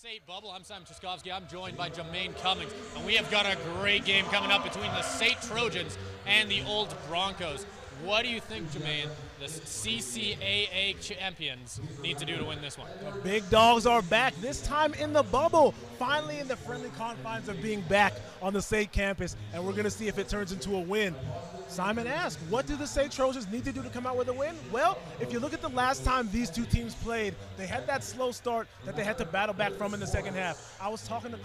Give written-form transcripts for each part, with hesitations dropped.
SAIT Bubble. I'm Szyszkowski. I'm joined by Jamine Cummings, and we have got a great game coming up between the SAIT Trojans and the Olds Broncos. What do you think, Jamine, the CCAA champions need to do to win this one? The big dogs are back, this time in the bubble, finally in the friendly confines of being back on the SAIT campus, and we're going to see if it turns into a win. Simon asked, what do the SAIT Trojans need to do to come out with a win? Well, if you look at the last time these two teams played, they had that slow start that they had to battle back from in the second half. I was talking to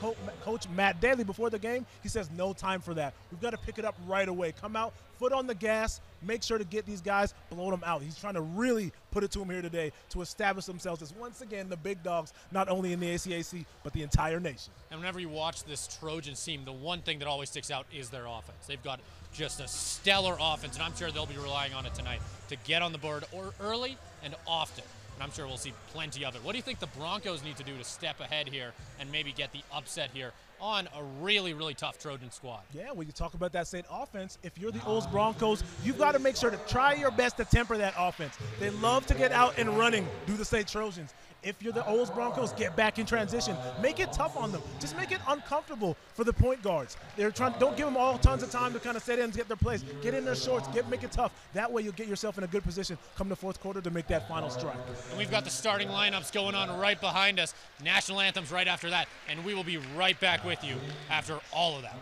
Coach Matt Daly before the game. He says no time for that. We've got to pick it up right away. Come out, foot on the gas, make sure to get these guys, blow them out. He's trying to really put it to them here today to establish themselves as, once again, the big dogs, not only in the ACAC, but the entire nation. And whenever you watch this Trojans team, the one thing that always sticks out is their offense. They've got just a stellar offense, and I'm sure they'll be relying on it tonight to get on the board early and often. And I'm sure we'll see plenty of it. What do you think the Broncos need to do to step ahead here and maybe get the upset here on a really, really tough Trojan squad? Yeah, when you talk about that SAIT offense, if you're the Olds Broncos, you've got to make sure to try your best to temper that offense. They love to get out and running, do the SAIT Trojans. If you're the Olds Broncos, get back in transition. Make it tough on them. Just make it uncomfortable for the point guards. Don't give them all tons of time to kind of set in and get their plays. Get in their shorts, make it tough. That way you'll get yourself in a good position come the fourth quarter to make that final strike. And we've got the starting lineups going on right behind us. National anthems right after that. And we will be right back with you after all of that.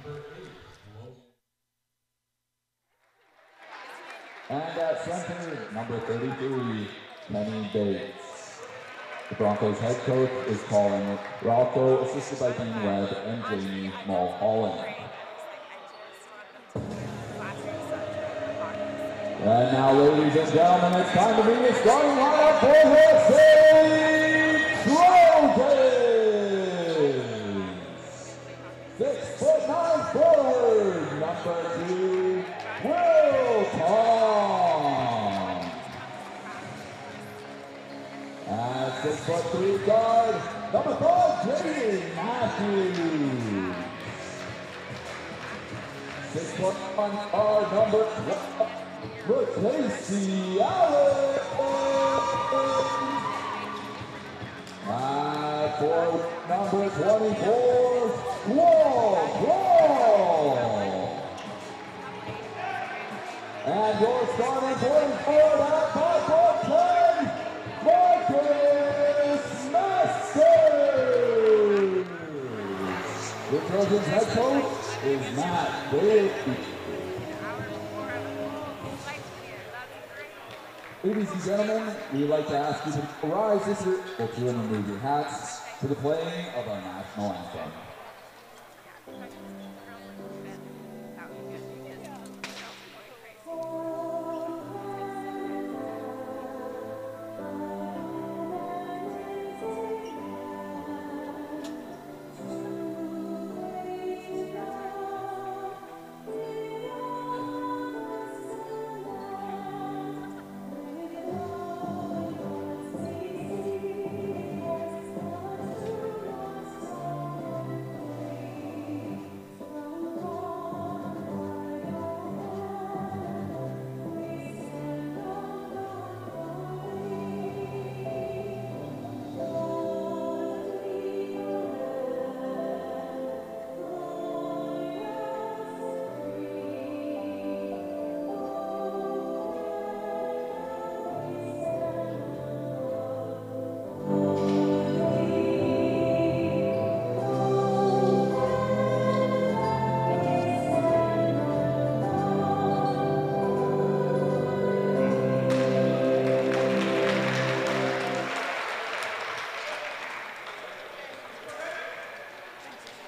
And at center, number 33, Jamine Bates. The Broncos head coach is Colin Rocco, assisted by Dean Webb and Jamie Mulholland. And now, ladies and gentlemen, it's time to be the starting lineup for the SAIT Trojans. 6'9" forward, number 2, Will Tom. At 6'3" guard, number 5, Jamie Matthews. 6'1" guard, number 12, Casey Allen. At forward, number 24, Wall. And your starting point forward at 5'10", Marcus Masters. The Trojans head coach is Matt Daly. Ladies and gentlemen, we'd like to ask you to rise this year if you want to remove your hats for the playing of our national anthem.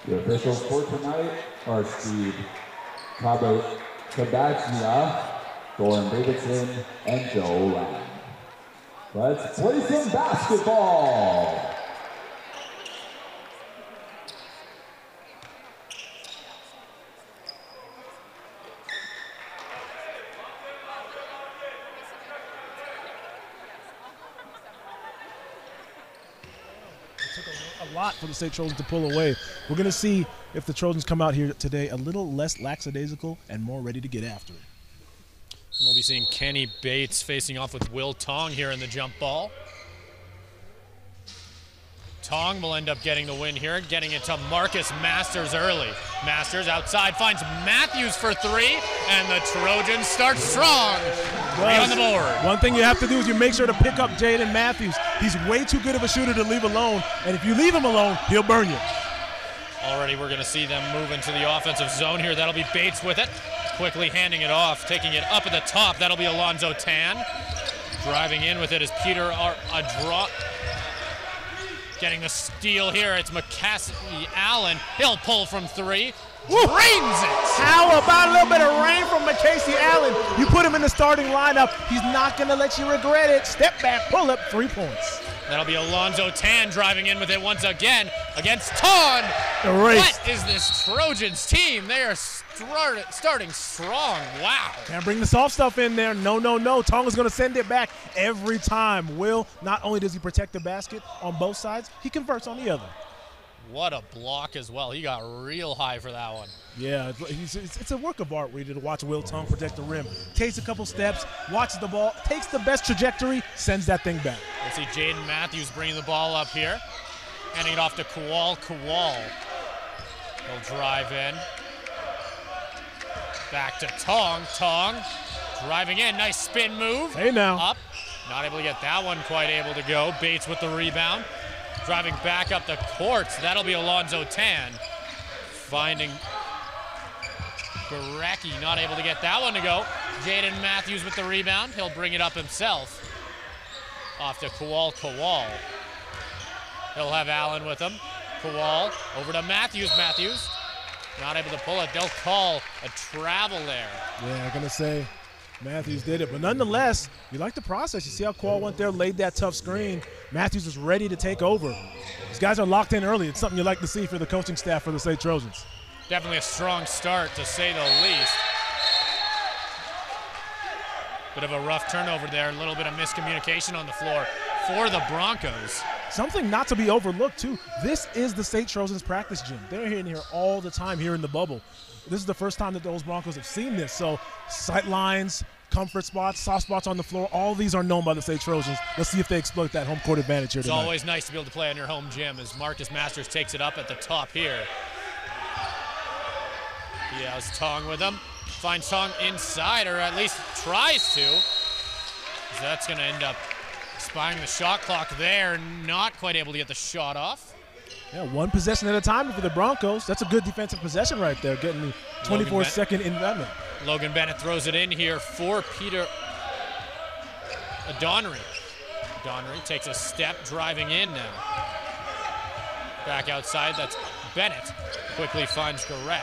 The officials for tonight are Steve Cabaglia, Doran Davidson, and Joe Lamb. Let's play some basketball. A lot for the SAIT Trojans to pull away. We're going to see if the Trojans come out here today a little less lackadaisical and more ready to get after it. And we'll be seeing Kenny Bates facing off with Will Tong here in the jump ball. Tong will end up getting the win here, getting it to Marcus Masters early. Masters outside finds Matthews for three, and the Trojans start strong. Three on the board. One thing you have to do is you make sure to pick up Jaden Matthews. He's way too good of a shooter to leave alone, and if you leave him alone, he'll burn you. Already we're going to see them move into the offensive zone here. That'll be Bates with it, quickly handing it off, taking it up at the top. That'll be Alonzo Tan. Driving in with it is Peter Adra. Getting the steal here, it's McCaskey Allen. He'll pull from three. Drains it! How about a little bit of rain from McCasey Allen? You put him in the starting lineup, he's not going to let you regret it. Step back, pull up, 3 points. That'll be Alonzo Tan driving in with it once again against Ton. Erased. What is this Trojans team? They are starting strong. Wow. Can't bring the soft stuff in there. No, no, no. Tong is going to send it back every time. Will, not only does he protect the basket on both sides, he converts on the other. What a block as well. He got real high for that one. Yeah, it's a work of art, really, to watch Will Tong protect the rim. Takes a couple steps, watches the ball, takes the best trajectory, sends that thing back. We'll see Jaden Matthews bringing the ball up here. Handing it off to Kowal. He'll drive in. Back to Tong. Tong driving in. Nice spin move. Hey now. Up. Not able to get that one quite able to go. Bates with the rebound. Driving back up the courts. That'll be Alonzo Tan. Finding Gorecki, not able to get that one to go. Jaden Matthews with the rebound. He'll bring it up himself. Off to Kowal. He'll have Allen with him. Kowal over to Matthews. Matthews not able to pull it. They'll call a travel there. Yeah, I'm going to say Matthews did it. But nonetheless, you like the process. You see how Kowal went there, laid that tough screen. Matthews is ready to take over. These guys are locked in early. It's something you like to see for the coaching staff for the SAIT Trojans. Definitely a strong start, to say the least. Bit of a rough turnover there. A little bit of miscommunication on the floor for the Broncos. Something not to be overlooked, too. This is the SAIT Trojans practice gym. They're in here all the time here in the bubble. This is the first time that those Broncos have seen this. So sight lines, comfort spots, soft spots on the floor, all these are known by the SAIT Trojans. Let's see if they exploit that home court advantage here tonight. It's always nice to be able to play on your home gym as Marcus Masters takes it up at the top here. He has Tong with him. Finds Tong inside, or at least tries to. So that's going to end up expiring the shot clock there. Not quite able to get the shot off. Yeah, one possession at a time for the Broncos. That's a good defensive possession right there, getting the 24-second investment. Logan Bennett throws it in here for Peter Donnery. Donnery takes a step, driving in now. Back outside, that's Bennett. Quickly finds Gorek.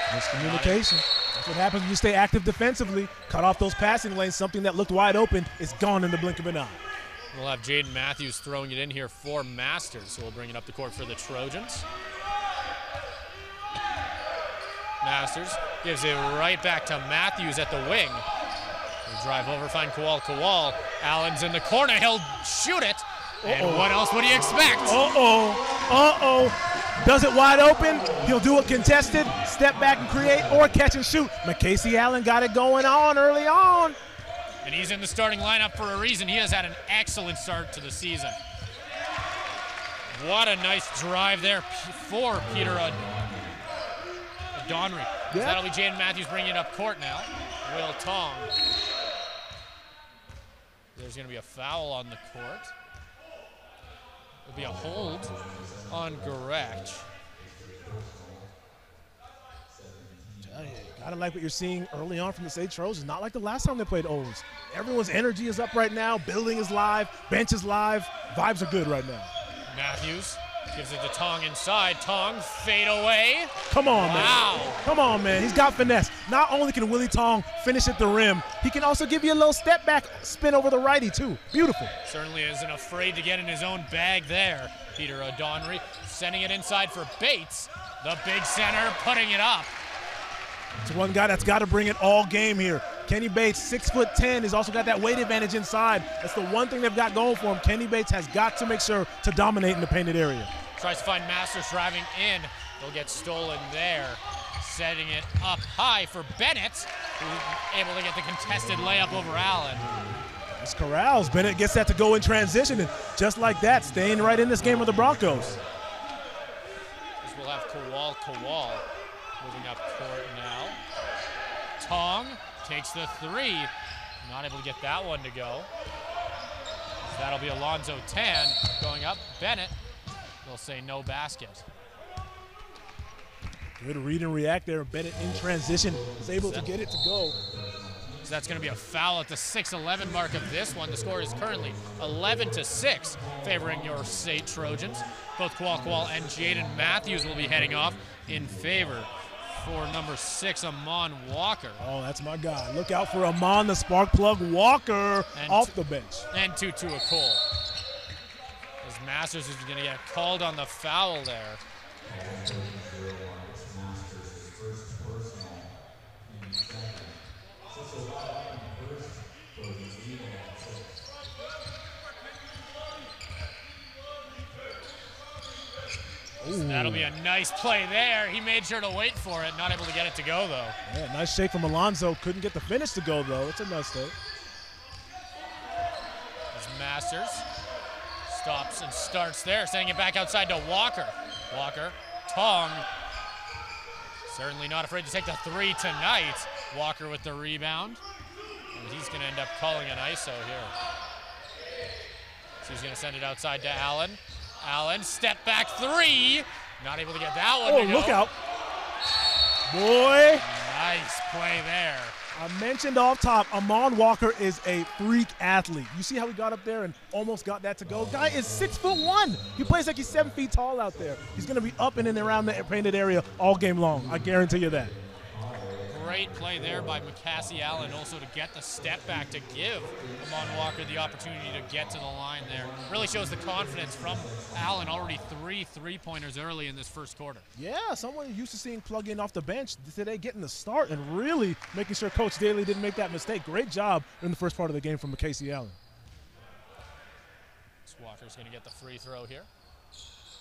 Miscommunication. That's what happens when you stay active defensively. Cut off those passing lanes. Something that looked wide open is gone in the blink of an eye. We'll have Jaden Matthews throwing it in here for Masters, who will bring it up the court for the Trojans. Masters gives it right back to Matthews at the wing. He'll drive over, find Kowal. Allen's in the corner. He'll shoot it. And what else would you expect? Does it wide open. He'll do it contested, step back and create, or catch and shoot. McCasey Allen got it going on early on. And he's in the starting lineup for a reason. He has had an excellent start to the season. What a nice drive there for Peter Donnery. Yeah. So that'll be Jaden Matthews bringing it up court now. Will Tong. There's going to be a foul on the court. It'll be a hold on Gorek. Gotta like what you're seeing early on from the SAIT Trojans. Not like the last time they played Olds. Everyone's energy is up right now. Building is live. Bench is live. Vibes are good right now. Matthews gives it to Tong inside. Tong fade away. Come on, man. Come on, man. He's got finesse. Not only can Willie Tong finish at the rim, he can also give you a little step back spin over the righty, too. Beautiful. Certainly isn't afraid to get in his own bag there. Peter Donnery sending it inside for Bates. The big center putting it up. It's one guy that's got to bring it all game here. Kenny Bates, 6'10", has also got that weight advantage inside. That's the one thing they've got going for him. Kenny Bates has got to make sure to dominate in the painted area. Tries to find Masters driving in. They'll get stolen there. Setting it up high for Bennett, who's able to get the contested layup over Allen. Nice corrals. Bennett gets that to go in transition, and just like that, staying right in this game with the Broncos. We'll have Kowal moving up court now. Tong takes the three. Not able to get that one to go. That'll be Alonzo Tan going up. Bennett, they'll say no basket. Good read and react there. Bennett in transition is able to get it to go. So that's going to be a foul at the 6:11 mark of this one. The score is currently 11-6, favoring your SAIT Trojans. Both Kowal and Jaden Matthews will be heading off in favor for number 6, Amon Walker. Oh, that's my guy. Look out for Amon, the spark plug Walker, and off the bench. And Tutu Akol. As Masters is going to get called on the foul there. So that'll be a nice play there. He made sure to wait for it, not able to get it to go though. Yeah, nice shake from Alonzo. Couldn't get the finish to go though. It's a nice take. As Masters stops and starts there, sending it back outside to Walker. Walker, Tong, certainly not afraid to take the three tonight. Walker with the rebound. And he's going to end up calling an ISO here. So he's going to send it outside to Allen. Allen, step back three. Not able to get that one to go. Look out. Boy. Nice play there. I mentioned off top, Amon Walker is a freak athlete. You see how he got up there and almost got that to go? Guy is 6'1". He plays like he's 7 feet tall out there. He's going to be up and in and around the painted area all game long. I guarantee you that. Great play there by McCassie Allen also to get the step back to give Amon Walker the opportunity to get to the line there. Really shows the confidence from Allen. Already 3 3-pointers early in this first quarter. Yeah, someone used to seeing plug in off the bench today getting the start and really making sure Coach Daly didn't make that mistake. Great job in the first part of the game from McCasey Allen. Walker's going to get the free throw here.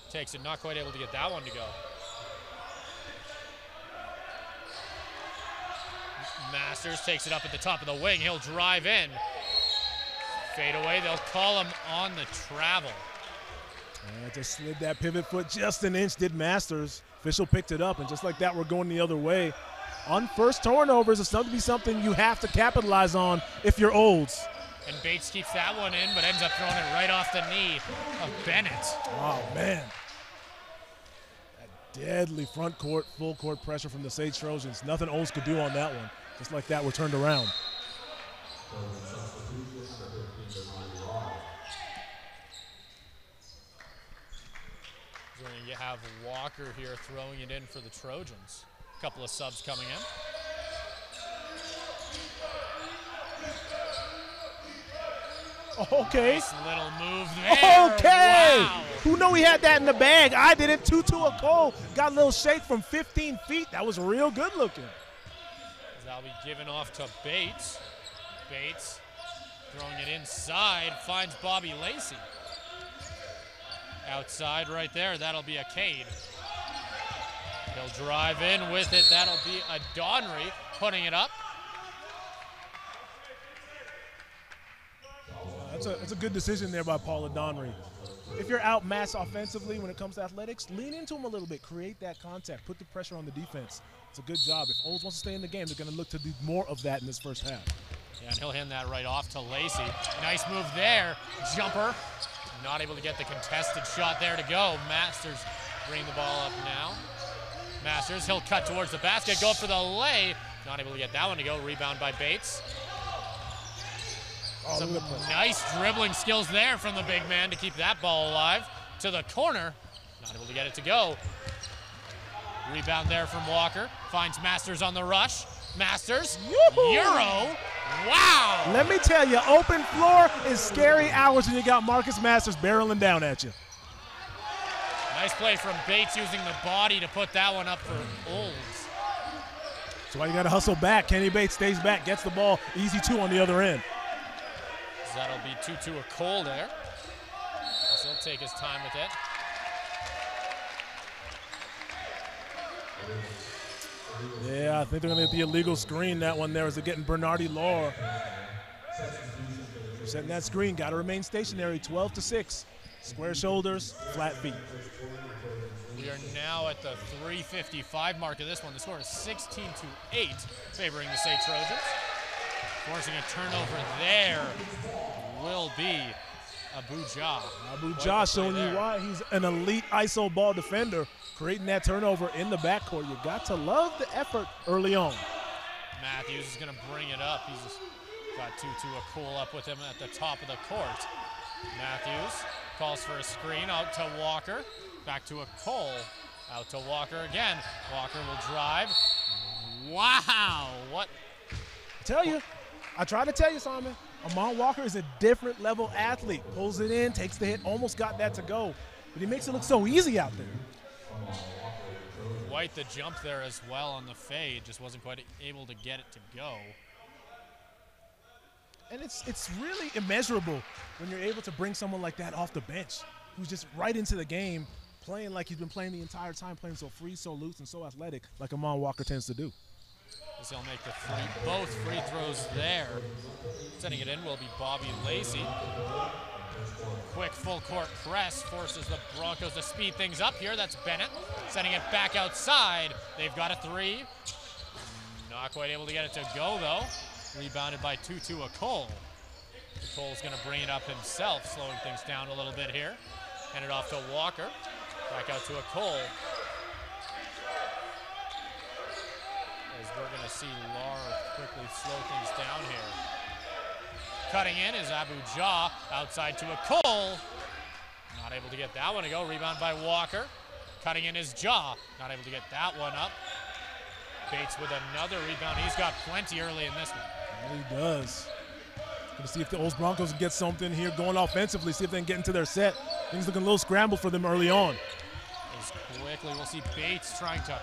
Takes it, not quite able to get that one to go. Masters takes it up at the top of the wing. He'll drive in. Fade away. They'll call him on the travel. And just slid that pivot foot just an inch, did Masters. Official picked it up, and just like that, we're going the other way. On first turnovers, it's going to be something you have to capitalize on if you're Olds. And Bates keeps that one in, but ends up throwing it right off the knee of Bennett. Oh, man. That deadly front court, full court pressure from the SAIT Trojans. Nothing Olds could do on that one. Just like that, we're turned around. So you have Walker here throwing it in for the Trojans. A couple of subs coming in. Okay. Nice little move there. Okay. Wow. Who knew he had that in the bag? I didn't. Tutu Akol got a little shake from 15 feet. That was real good looking. That'll be given off to Bates. Bates throwing it inside, finds Bobby Lacey. Outside right there, that'll be a Cade. He'll drive in with it, that'll be a Donry putting it up. That's a good decision there by Paula Donry. If you're outmatched offensively when it comes to athletics, lean into him a little bit, create that contact, put the pressure on the defense. It's a good job. If Olds wants to stay in the game, they're going to look to do more of that in this first half. Yeah, and he'll hand that right off to Lacey. Nice move there. Jumper. Not able to get the contested shot there to go. Masters bring the ball up now. Masters, he'll cut towards the basket, go for the lay. Not able to get that one to go. Rebound by Bates. Oh, some nice dribbling skills there from the big man to keep that ball alive. To the corner. Not able to get it to go. Rebound there from Walker. Finds Masters on the rush. Masters. Euro. Wow. Let me tell you, open floor is scary hours when you got Marcus Masters barreling down at you. Nice play from Bates using the body to put that one up for Olds. That's why you got to hustle back. Kenny Bates stays back, gets the ball. Easy two on the other end. So that'll be Tutu Akol there. So he'll take his time with it. Yeah, I think they're going to get the illegal screen. That one there is getting Bernardi Law. Setting that screen, got to remain stationary, 12-6. Square shoulders, flat feet. We are now at the 3:55 mark of this one. The score is 16-8, favoring the SAIT Trojans. Forcing a turnover there will be Abu Jah. Abu Jah showing you why he's an elite ISO ball defender, creating that turnover in the backcourt. You got to love the effort early on. Matthews is going to bring it up. He's got Tutu Akul up with him at the top of the court. Matthews calls for a screen out to Walker. Back to Akul. Out to Walker again. Walker will drive. Wow! What? I tried to tell you, Simon. Amon Walker is a different level athlete. Pulls it in, takes the hit, almost got that to go. But he makes it look so easy out there. White the jump there as well on the fade. Just wasn't quite able to get it to go. And it's really immeasurable when you're able to bring someone like that off the bench who's just right into the game, playing like he's been playing the entire time, playing so free, so loose, and so athletic like Amon Walker tends to do. As he'll make both free throws there. Sending it in will be Bobby Lacey. Quick full court press forces the Broncos to speed things up here. That's Bennett sending it back outside. They've got a three. Not quite able to get it to go though. Rebounded by Tutu Akul. Akul's going to bring it up himself, slowing things down a little bit here. Hand it off to Walker. Back out to Akul. As we're going to see Lar quickly slow things down here. Cutting in is Abu Jah, outside to Akul. Not able to get that one to go. Rebound by Walker. Cutting in is Jah. Not able to get that one up. Bates with another rebound. He's got plenty early in this one. He really does. Going to see if the Olds Broncos can get something here going offensively, see if they can get into their set. Things looking a little scrambled for them early on. As quickly, we'll see Bates trying to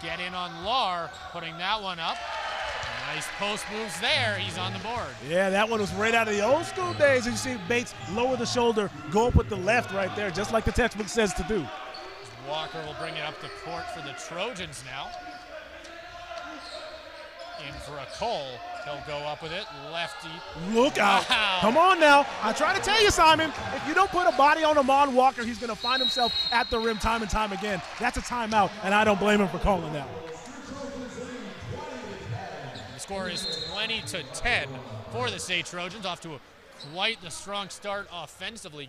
get in on Lar, putting that one up. Nice post moves there. He's on the board. Yeah, that one was right out of the old school days. And you see Bates lower the shoulder, go up with the left right there, just like the textbook says to do. Walker will bring it up the court for the Trojans now. In for a Cole. He'll go up with it. Lefty. Look out. Wow. Come on now. I try to tell you, Simon, if you don't put a body on Amon Walker, he's going to find himself at the rim time and time again. That's a timeout, and I don't blame him for calling that. The score is 20-10 for the SAIT Trojans, off to quite the strong start offensively,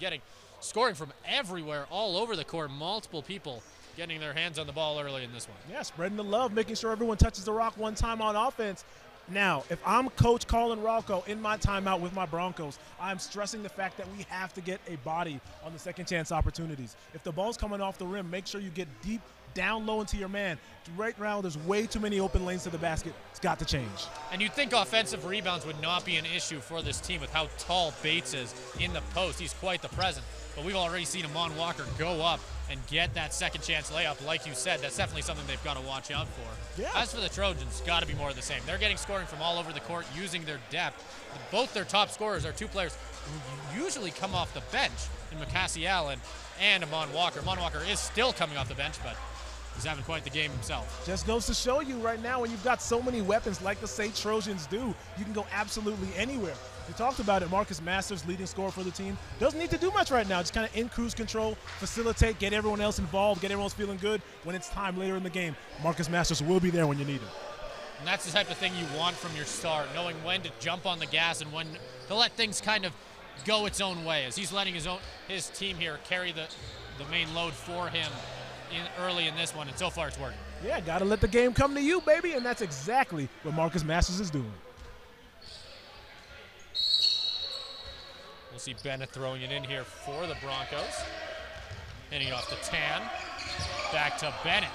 scoring from everywhere, all over the court. Multiple people getting their hands on the ball early in this one. Yeah, spreading the love, making sure everyone touches the rock one time on offense. Now, if I'm Coach Colin Rocco in my timeout with my Broncos, I'm stressing the fact that we have to get a body on the second chance opportunities. If the ball's coming off the rim, make sure you get deep, down low into your man. Right now, there's way too many open lanes to the basket. It's got to change. And you'd think offensive rebounds would not be an issue for this team with how tall Bates is in the post. He's quite the presence. But we've already seen Amon Walker go up and get that second chance layup. Like you said, that's definitely something they've got to watch out for. Yeah. As for the Trojans, got to be more of the same. They're getting scoring from all over the court, using their depth. Both their top scorers are two players who usually come off the bench in McCassie Allen and Amon Walker. Amon Walker is still coming off the bench, but he's having quite the game himself. Just goes to show you right now, when you've got so many weapons like the SAIT Trojans do, you can go absolutely anywhere. We talked about it. Marcus Masters, leading scorer for the team, doesn't need to do much right now. Just kind of in cruise control, facilitate, get everyone else involved, get everyone else feeling good. When it's time later in the game, Marcus Masters will be there when you need him. And that's the type of thing you want from your star, knowing when to jump on the gas and when to let things kind of go its own way, as he's letting his team here carry the main load for him early in this one, and so far it's working. Yeah, got to let the game come to you, baby, and that's exactly what Marcus Masters is doing. We'll see Bennett throwing it in here for the Broncos. Handing it off to Tan. Back to Bennett.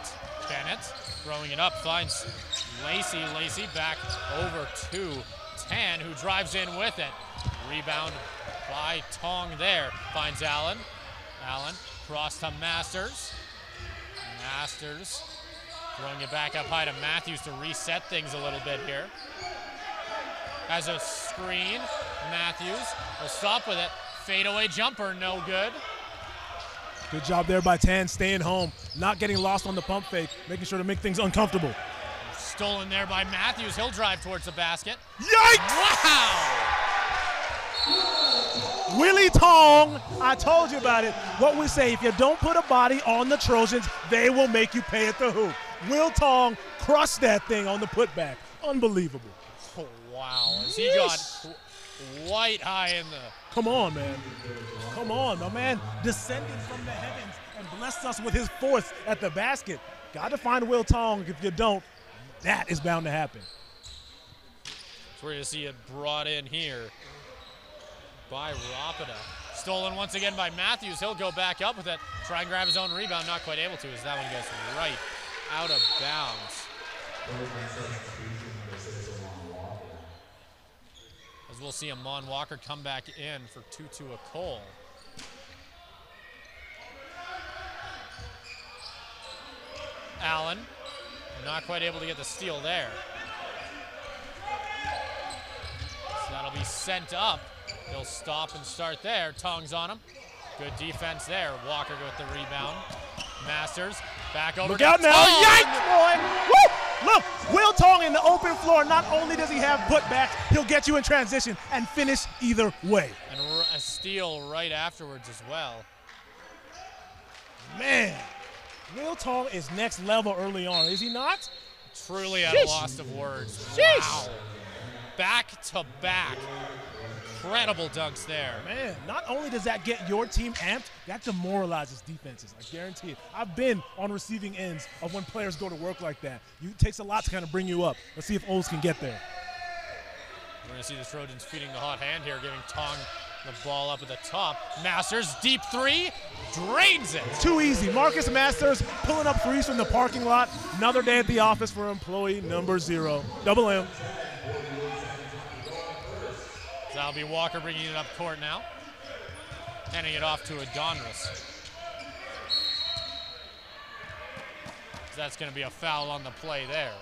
Bennett throwing it up, finds Lacey. Lacey back over to Tan, who drives in with it. Rebound by Tong there. Finds Allen. Allen cross to Masters. Masters throwing it back up high to Matthews to reset things a little bit here. Has a screen. Matthews will stop with it. Fadeaway jumper, no good. Good job there by Tan, staying home, not getting lost on the pump fake, making sure to make things uncomfortable. Stolen there by Matthews. He'll drive towards the basket. Yikes! Wow! Willie Tong, I told you about it. What we say, if you don't put a body on the Trojans, they will make you pay at the hoop. Will Tong crushed that thing on the putback. Unbelievable. Oh, wow. As he got white high in the... Come on, man. Come on, my man descended from the heavens and blessed us with his force at the basket. Got to find Will Tong. If you don't, that is bound to happen. So we're going to see it brought in here by Rapida. Stolen once again by Matthews. He'll go back up with it. Try and grab his own rebound. Not quite able to as that one goes right out of bounds. As we'll see Amon Walker come back in for Tutu Akol. Allen, not quite able to get the steal there. So that'll be sent up. He'll stop and start there. Tong's on him. Good defense there. Walker with the rebound. Masters back over. Look out now! Tong. Yikes, boy! Woo! Look, Will Tong in the open floor. Not only does he have putbacks, he'll get you in transition and finish either way. And a steal right afterwards as well. Man, Will Tong is next level early on, is he not? Truly at a loss of words. Sheesh. Wow. Back to back. Incredible dunks there. Man, not only does that get your team amped, that demoralizes defenses. I guarantee it. I've been on receiving ends of when players go to work like that. It takes a lot to kind of bring you up. Let's see if Olds can get there. We're going to see the Trojans feeding the hot hand here, giving Tong the ball up at the top. Masters, deep three, drains it. Too easy. Marcus Masters pulling up threes from the parking lot. Another day at the office for employee number 0. Double M. So that'll be Walker bringing it up court now. Handing it off to Adonris. So that's going to be a foul on the play there.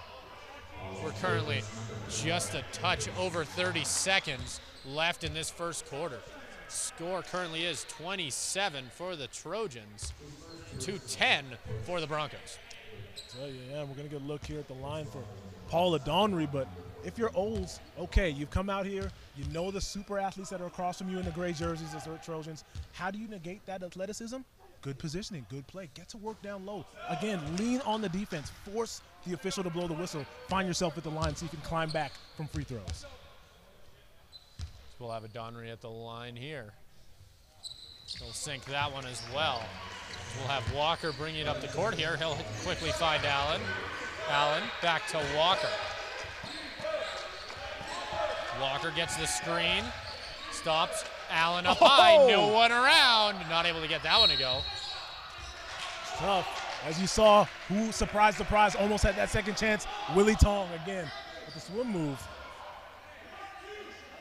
We're currently just a touch over 30 seconds left in this first quarter. Score currently is 27 for the Trojans to 10 for the Broncos. Tell you, yeah, we're going to get a look here at the line for Paul Adonri, but if you're Olds, okay, you've come out here, you know the super athletes that are across from you in the gray jerseys as the Trojans. How do you negate that athleticism? Good positioning, good play. Get to work down low. Again, lean on the defense. Force the official to blow the whistle. Find yourself at the line so you can climb back from free throws. So we'll have Adonri at the line here. He'll sink that one as well. We'll have Walker bringing it up the court here. He'll quickly find Allen. Allen back to Walker. Walker gets the screen, stops, Allen up high, no one around, not able to get that one to go. Tough. As you saw, who, surprise, surprise, almost had that second chance, Willie Tong again with the swim move.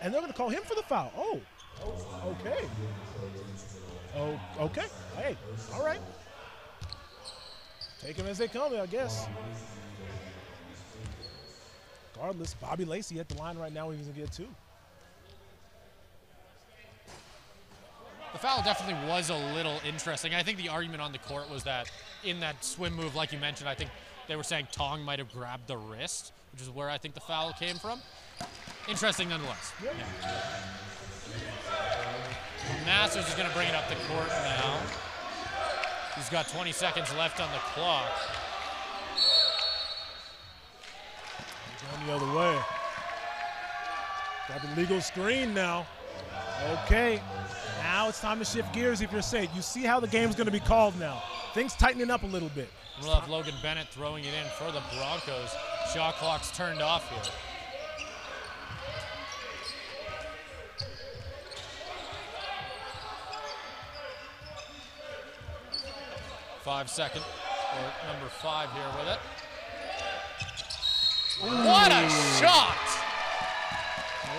And they're going to call him for the foul. Oh, okay. Oh, okay. Hey, all right. Take them as they come, I guess. Regardless, Bobby Lacey at the line right now. He's going to get 2. The foul definitely was a little interesting. I think the argument on the court was that in that swim move, like you mentioned, I think they were saying Tong might have grabbed the wrist, which is where I think the foul came from. Interesting nonetheless. Yep. Yeah. Masters is going to bring it up the court now. He's got 20 seconds left on the clock. Going the other way. Got the legal screen now. Okay. Now it's time to shift gears if you're SAIT. You see how the game's going to be called now. Things tightening up a little bit. We'll have Logan Bennett throwing it in for the Broncos. Shot clock's turned off here. .5 or number 5 here with it. What a shot!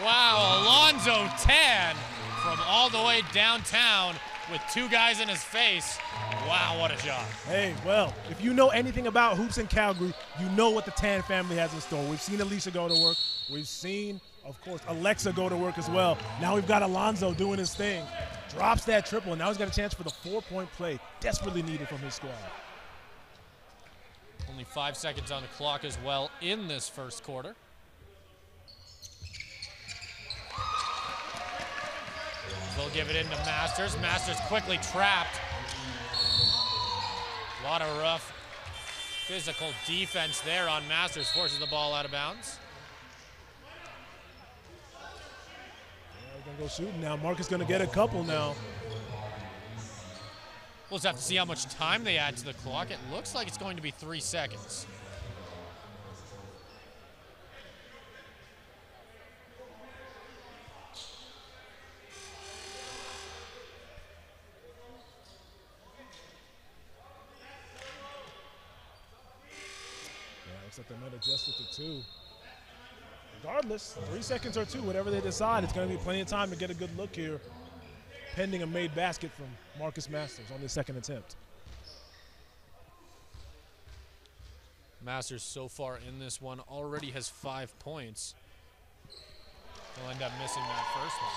Wow, Alonzo Tan from all the way downtown with 2 guys in his face. Wow, what a shot. Hey, well, if you know anything about hoops in Calgary, you know what the Tan family has in store. We've seen Alicia go to work. We've seen, of course, Alexa go to work as well. Now we've got Alonzo doing his thing. Drops that triple, and now he's got a chance for the 4-point play. Desperately needed from his squad. Only 5 seconds on the clock as well in this first quarter. They'll give it into Masters. Masters quickly trapped. A lot of rough physical defense there on Masters, forces the ball out of bounds. We're going to go shooting now. Marcus going to get a couple now. We'll just have to see how much time they add to the clock. It looks like it's going to be 3 seconds. Looks like they might adjust it to 2. Regardless, 3 seconds or 2, whatever they decide, it's going to be plenty of time to get a good look here, pending a made basket from Marcus Masters on the second attempt. Masters so far in this one already has 5 points. He'll end up missing that first one.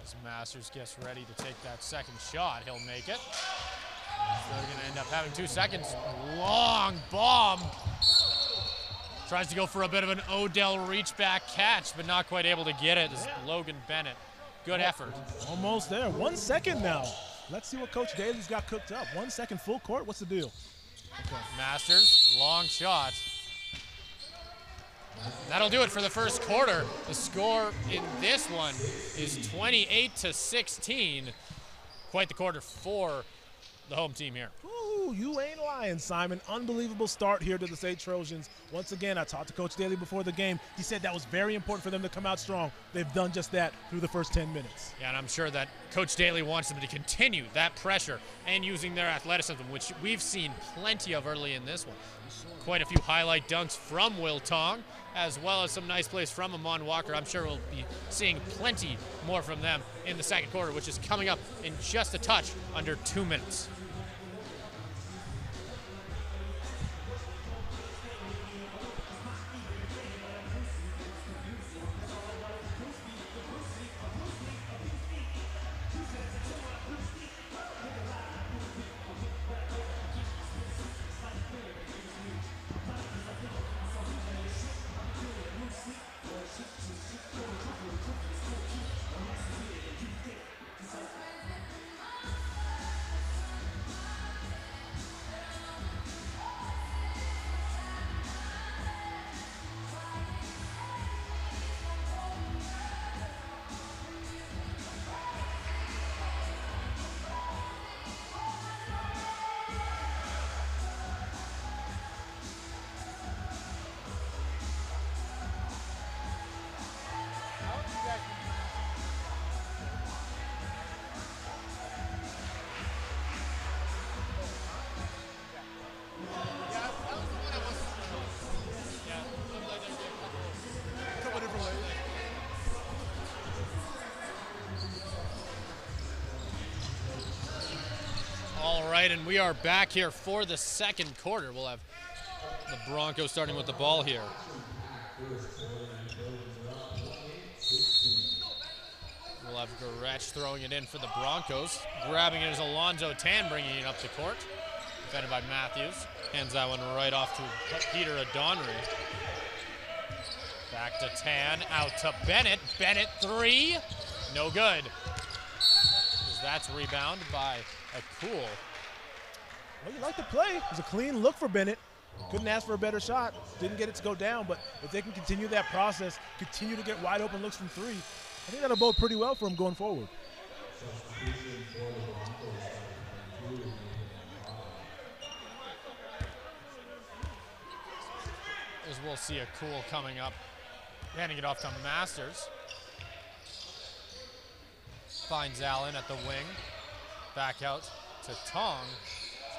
As Masters gets ready to take that second shot, he'll make it. They're going to end up having 2 seconds. Long bomb. Tries to go for a bit of an Odell reach back catch, but not quite able to get it. This is Logan Bennett. Good effort. Almost there. 1 second now. Let's see what Coach Daly's got cooked up. 1 second full court. What's the deal? Okay. Masters, long shot. That'll do it for the first quarter. The score in this one is 28-16. Quite the quarter for the home team here. Ooh, you ain't lying, Simon. Unbelievable start here to the SAIT Trojans. Once again, I talked to Coach Daly before the game. He said that was very important for them to come out strong. They've done just that through the first 10 minutes. Yeah, and I'm sure that Coach Daly wants them to continue that pressure and using their athleticism, which we've seen plenty of early in this one. Quite a few highlight dunks from Will Tong, as well as some nice plays from Amon Walker. I'm sure we'll be seeing plenty more from them in the second quarter, which is coming up in just a touch under 2 minutes. And we are back here for the second quarter. We'll have the Broncos starting with the ball here. We'll have Goretsch throwing it in for the Broncos. Grabbing it is Alonzo Tan, bringing it up to court. Defended by Matthews. Hands that one right off to Peter Adonry. Back to Tan, out to Bennett. Bennett 3, no good. That's rebounded by a Cool. Well, you like the play. It was a clean look for Bennett. Couldn't ask for a better shot. Didn't get it to go down, but if they can continue that process, continue to get wide open looks from 3, I think that'll bode pretty well for him going forward. As we'll see a Cool coming up, handing it off to Masters. Finds Allen at the wing. Back out to Tong.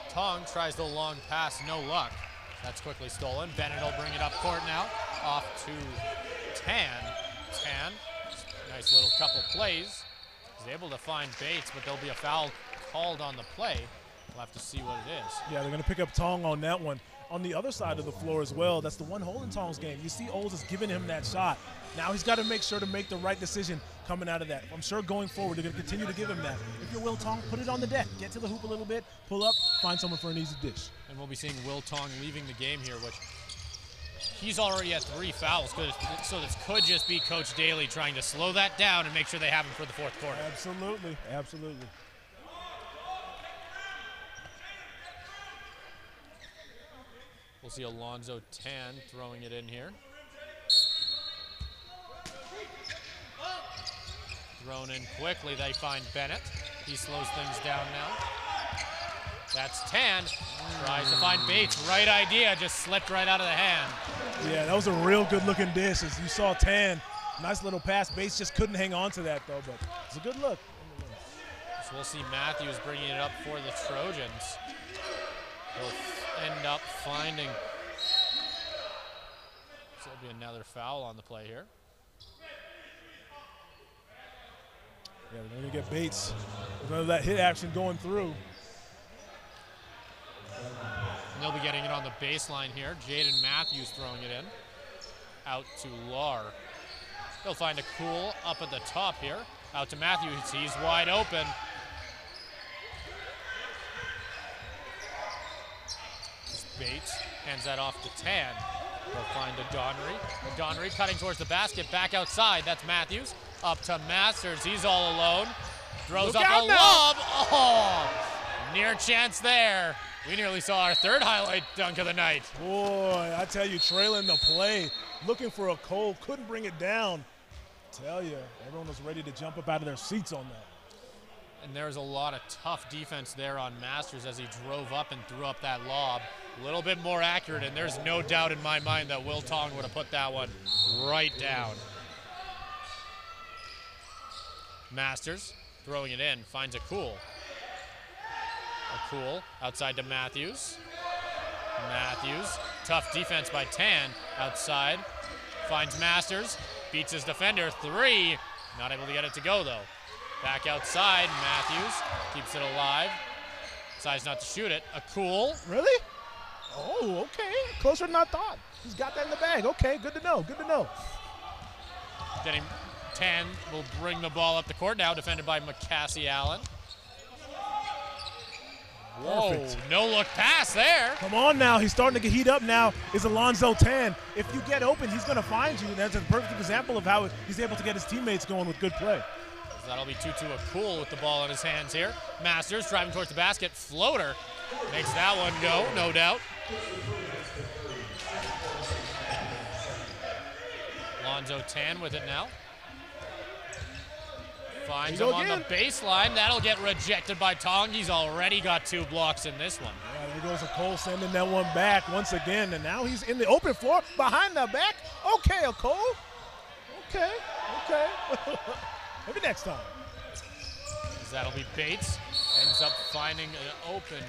Tong tries the long pass, no luck. That's quickly stolen. Bennett will bring it up court now. Off to Tan. Tan, nice little couple plays. He's able to find Bates, but there'll be a foul called on the play. We'll have to see what it is. Yeah, they're going to pick up Tong on that one. On the other side of the floor as well, that's the one hole in Tong's game. You see Olds is giving him that shot. Now he's got to make sure to make the right decision coming out of that. I'm sure going forward, they're going to continue to give him that. If you're Will Tong, put it on the deck. Get to the hoop a little bit, pull up, find someone for an easy dish. And we'll be seeing Will Tong leaving the game here, which he's already at 3 fouls, so this could just be Coach Daly trying to slow that down and make sure they have him for the 4th quarter. Absolutely, absolutely. We'll see Alonzo Tan throwing it in here. Thrown in quickly, they find Bennett. He slows things down now. That's Tan. Tries to find Bates. Right idea, just slipped right out of the hand. Yeah, that was a real good looking dish. As you saw Tan, nice little pass. Bates just couldn't hang on to that though, but it's a good look. So we'll see Matthews bringing it up for the Trojans. They'll end up finding. So there'll be another foul on the play here. Yeah, we're going to get Bates. We're going to let hit action going through. And they'll be getting it on the baseline here. Jaden Matthews throwing it in. Out to Lar. They'll find a Cool up at the top here. Out to Matthews. He's wide open. Bates hands that off to Tan. They'll find a Donnery. Donnery cutting towards the basket. Back outside. That's Matthews. Up to Masters. He's all alone. Throws up a lob. Oh, near chance there. We nearly saw our 3rd highlight dunk of the night. Boy, I tell you, trailing the play, looking for a Cole, couldn't bring it down. I tell you, everyone was ready to jump up out of their seats on that. And there's a lot of tough defense there on Masters as he drove up and threw up that lob. A little bit more accurate, and there's no doubt in my mind that Will Tong would have put that one right down. Masters throwing it in, finds a Cool. A Cool outside to Matthews. Matthews, tough defense by Tan, outside. Finds Masters, beats his defender, 3. Not able to get it to go though. Back outside, Matthews keeps it alive. Decides not to shoot it. A Cool. Really? Oh, okay. Closer than I thought. He's got that in the bag. Okay, good to know, good to know. Getting 10 will bring the ball up the court now, defended by McCassie Allen. Whoa, Perfect. No look pass there. Come on now, he's starting to get heat up now, is Alonzo Tan. If you get open, he's gonna find you. That's a perfect example of how he's able to get his teammates going with good play. So that'll be Tutu a Cool with the ball in his hands here. Masters driving towards the basket, floater. Makes that one go, no doubt. Alonzo Tan with it now. Finds him on the baseline. That'll get rejected by Tong. He's already got 2 blocks in this one. Yeah, there goes a Cole sending that one back once again, and now he's in the open floor behind the back. Okay, a Cole. Okay, okay. Maybe next time. That'll be Bates. Ends up finding an open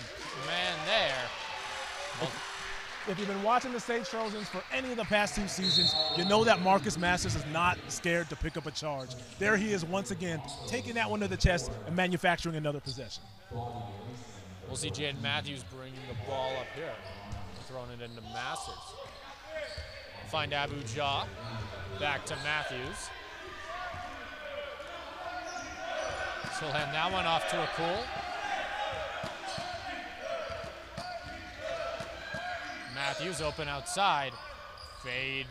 man there. If you've been watching the SAIT Trojans for any of the past 2 seasons, you know that Marcus Masters is not scared to pick up a charge. There he is once again, taking that one to the chest and manufacturing another possession. We'll see Jaden Matthews bringing the ball up here. Throwing it into Masters. Find Abu Jah. Back to Matthews. So he'll hand that one off to a Cool. Matthews open outside. Fade.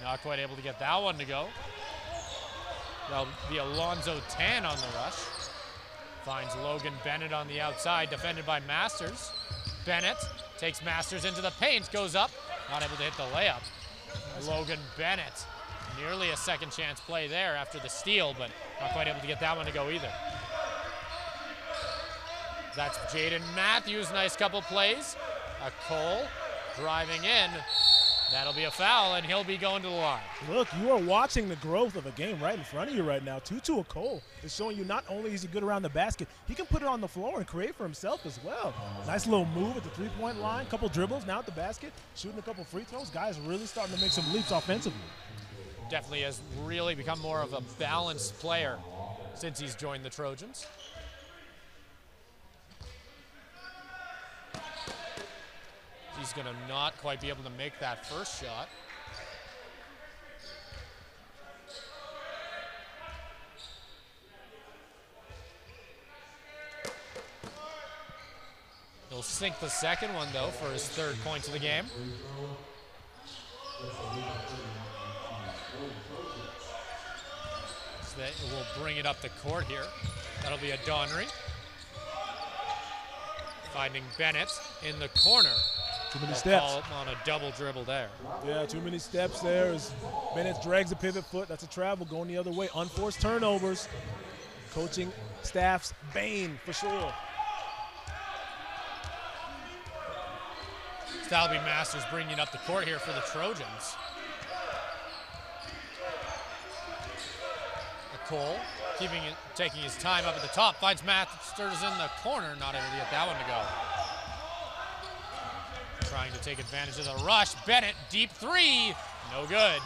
Not quite able to get that one to go. That'll be Alonzo Tan on the rush. Finds Logan Bennett on the outside, defended by Masters. Bennett takes Masters into the paint, goes up. Not able to hit the layup. Logan Bennett. Nearly a second chance play there after the steal, but not quite able to get that one to go either. That's Jaden Matthews, nice couple plays. A Cole driving in. That'll be a foul, and he'll be going to the line. Look, you are watching the growth of a game right in front of you right now. Tutu Okole is showing you not only is he good around the basket, he can put it on the floor and create for himself as well. Nice little move at the three-point line, couple dribbles, now at the basket, shooting a couple free throws. Guys really starting to make some leaps offensively. Definitely has really become more of a balanced player since he's joined the Trojans. He's going to not quite be able to make that first shot. He'll sink the second one, though, for his 3rd points of the game. We'll bring it up the court here. That'll be a Donnery. Finding Bennett in the corner. Too many steps. On a double dribble there. Yeah, too many steps there as Bennett drags a pivot foot. That's a travel going the other way. Unforced turnovers. Coaching staff's bane for sure. Stalby Masters bringing it up the court here for the Trojans. Cole taking his time up at the top. Finds Masters in the corner. Not able to get that one to go. Trying to take advantage of the rush. Bennett, deep three. No good.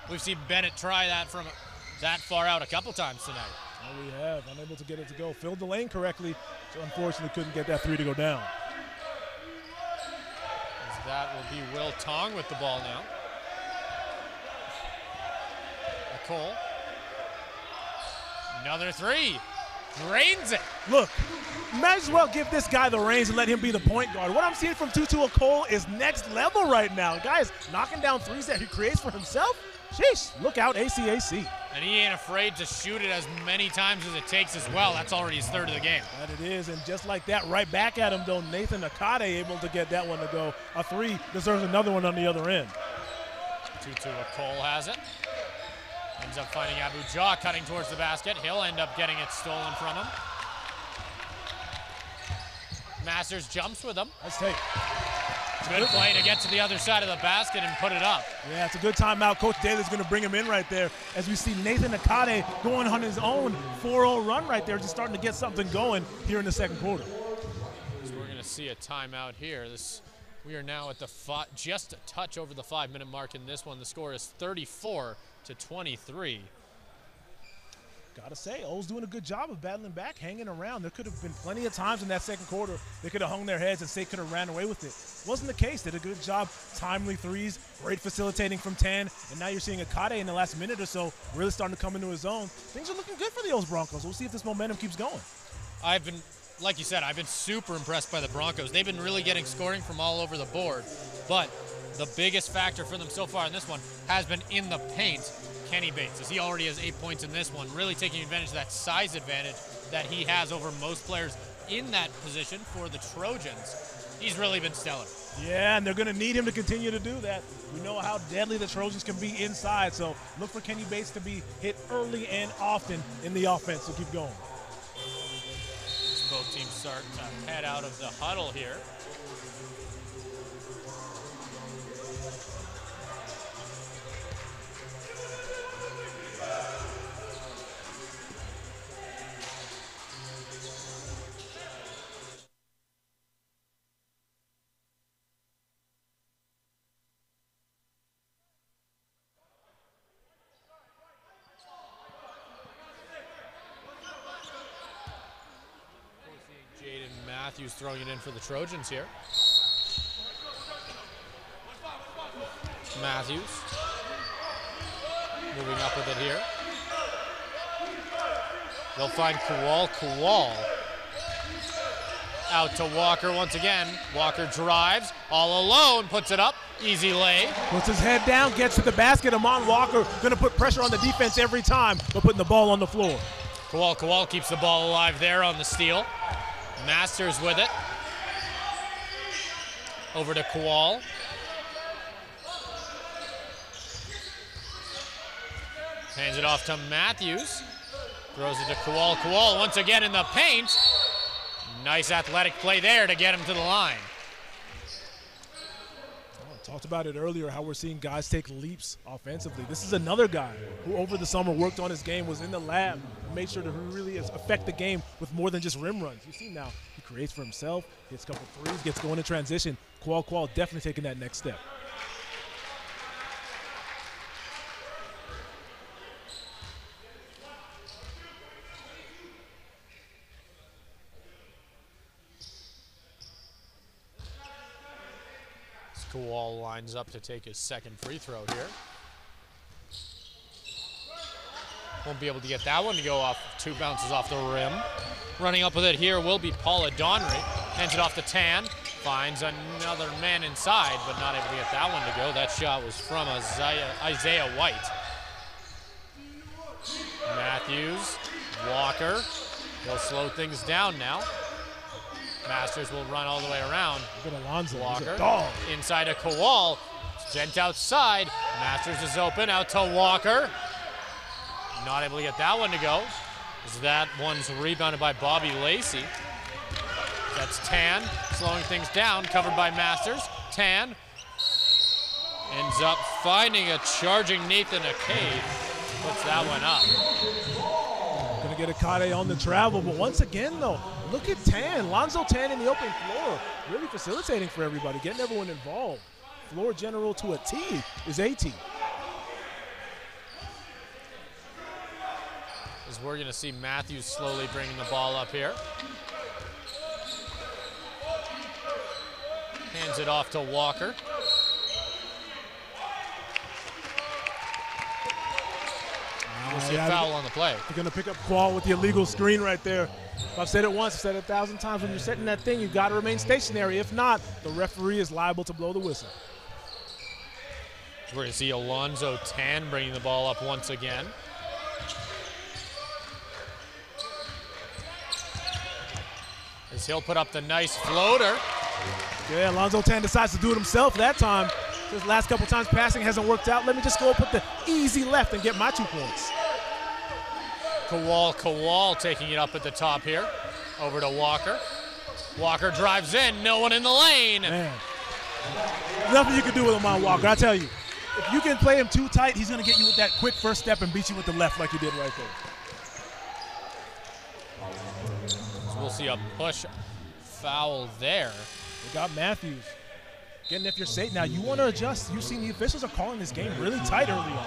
We've seen Bennett try that from that far out a couple times tonight. Oh, we have. Unable to get it to go. Filled the lane correctly, so unfortunately couldn't get that three to go down. As that will be Will Tong with the ball now. Cole. Another three. Drains it. Look, might as well give this guy the reins and let him be the point guard. What I'm seeing from Tutu Cole is next level right now. The guy is knocking down threes that he creates for himself. Sheesh, look out, ACAC. And he ain't afraid to shoot it as many times as it takes as well. That's already his third of the game. That it is, and just like that, right back at him, though, Nathan Akade able to get that one to go. A three deserves another one on the other end. Tutu Cole has it. Ends up finding Abu Jah cutting towards the basket. He'll end up getting it stolen from him. Masters jumps with him. Let's take. Good play to get to the other side of the basket and put it up. Yeah, it's a good timeout. Coach Daly's going to bring him in right there as we see Nathan Akade going on his own 4-0 run right there, just starting to get something going here in the second quarter. So we're going to see a timeout here. We are now at the just a touch over the 5-minute mark in this one. The score is 34-23. Gotta say, Olds doing a good job of battling back, hanging around. There could have been plenty of times in that second quarter they could have hung their heads and SAIT could have ran away with it. Wasn't the case. Did a good job, timely threes, great facilitating from 10, and now you're seeing Akade in the last minute or so really starting to come into his own. Things are looking good for the Olds Broncos. We'll see if this momentum keeps going. Like you said, I've been super impressed by the Broncos. They've been really getting scoring from all over the board, but the biggest factor for them so far in this one has been in the paint. Kenny Bates, as he already has 8 points in this one, really taking advantage of that size advantage that he has over most players in that position for the Trojans. He's really been stellar. Yeah, and they're going to need him to continue to do that. We know how deadly the Trojans can be inside, so look for Kenny Bates to be hit early and often in the offense, so keep going. Both teams start to head out of the huddle here. Matthews throwing it in for the Trojans here. Matthews moving up with it here. They'll find Kowal. Kowal out to Walker once again. Walker drives all alone, puts it up. Easy lay. Puts his head down, gets to the basket. Amon Walker going to put pressure on the defense every time, but putting the ball on the floor. Kowal keeps the ball alive there on the steal. Masters with it. Over to Kowal. Hands it off to Matthews. Throws it to Kowal. Kowal once again in the paint. Nice athletic play there to get him to the line. Talked about it earlier, how we're seeing guys take leaps offensively. This is another guy who over the summer worked on his game, was in the lab, made sure to really affect the game with more than just rim runs. You see now, he creates for himself, gets a couple threes, gets going in transition. Kowal definitely taking that next step. Kowal lines up to take his second free throw here. Won't be able to get that one to go off. 2 bounces off the rim. Running up with it here will be Paula Donnery. Hands it off to Tan. Finds another man inside, but not able to get that one to go. That shot was from Isaiah White. Matthews, Walker. They'll slow things down now. Masters will run all the way around. Look at Alonzo. Walker inside to Kowal. Gent outside. Masters is open out to Walker. Not able to get that one to go. As that one's rebounded by Bobby Lacey. That's Tan slowing things down, covered by Masters. Tan ends up finding a charging Nathan Acade. Puts that one up. Gonna get Acade on the travel, but once again though, look at Tan. Lonzo Tan in the open floor. Really facilitating for everybody, getting everyone involved. Floor general to a T is AT. As we're gonna see Matthews slowly bringing the ball up here. Hands it off to Walker. We'll see a foul on the play. You're going to pick up Qual with the illegal screen right there. I've said it once, I've said it 1,000 times. When you're setting that thing, you've got to remain stationary. If not, the referee is liable to blow the whistle. We're going to see Alonzo Tan bringing the ball up once again. As he'll put up the nice floater. Yeah, Alonzo Tan decides to do it himself that time. His last couple times passing hasn't worked out. Let me just go put the easy left and get my 2 points. Kowal taking it up at the top here. Over to Walker. Walker drives in, no one in the lane. Man, nothing you can do with him on Walker, I tell you. If you can play him too tight, he's gonna get you with that quick first step and beat you with the left like he did right there. So we'll see a push foul there. We got Matthews. Again, if you're SAIT now, you want to adjust. You've seen the officials are calling this game really tight early on.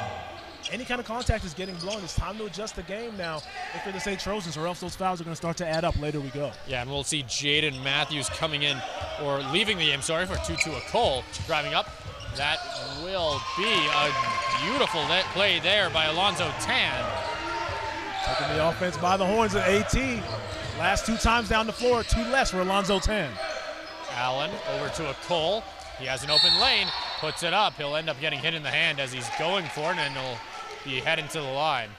Any kind of contact is getting blown. It's time to adjust the game now if you're the SAIT Trojans, or else those fouls are going to start to add up. Later we go. Yeah, and we'll see Jaden Matthews coming in, or leaving the game, sorry, for Tutu Akol driving up. That will be a beautiful play there by Alonzo Tan. Taking the offense by the horns at AT. Last 2 times down the floor, 2 less for Alonzo Tan. Allen over to Akol. He has an open lane, puts it up. He'll end up getting hit in the hand as he's going for it, and he'll be heading to the line.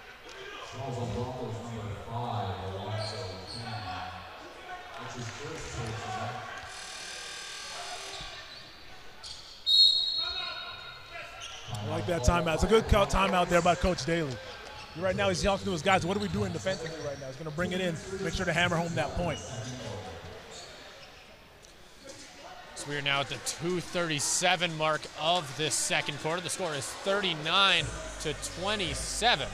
I like that timeout. It's a good timeout there by Coach Daly. Right now he's talking to his guys, what are we doing defensively right now? He's going to bring it in, make sure to hammer home that point. So we are now at the 2:37 mark of this second quarter. The score is 39-27.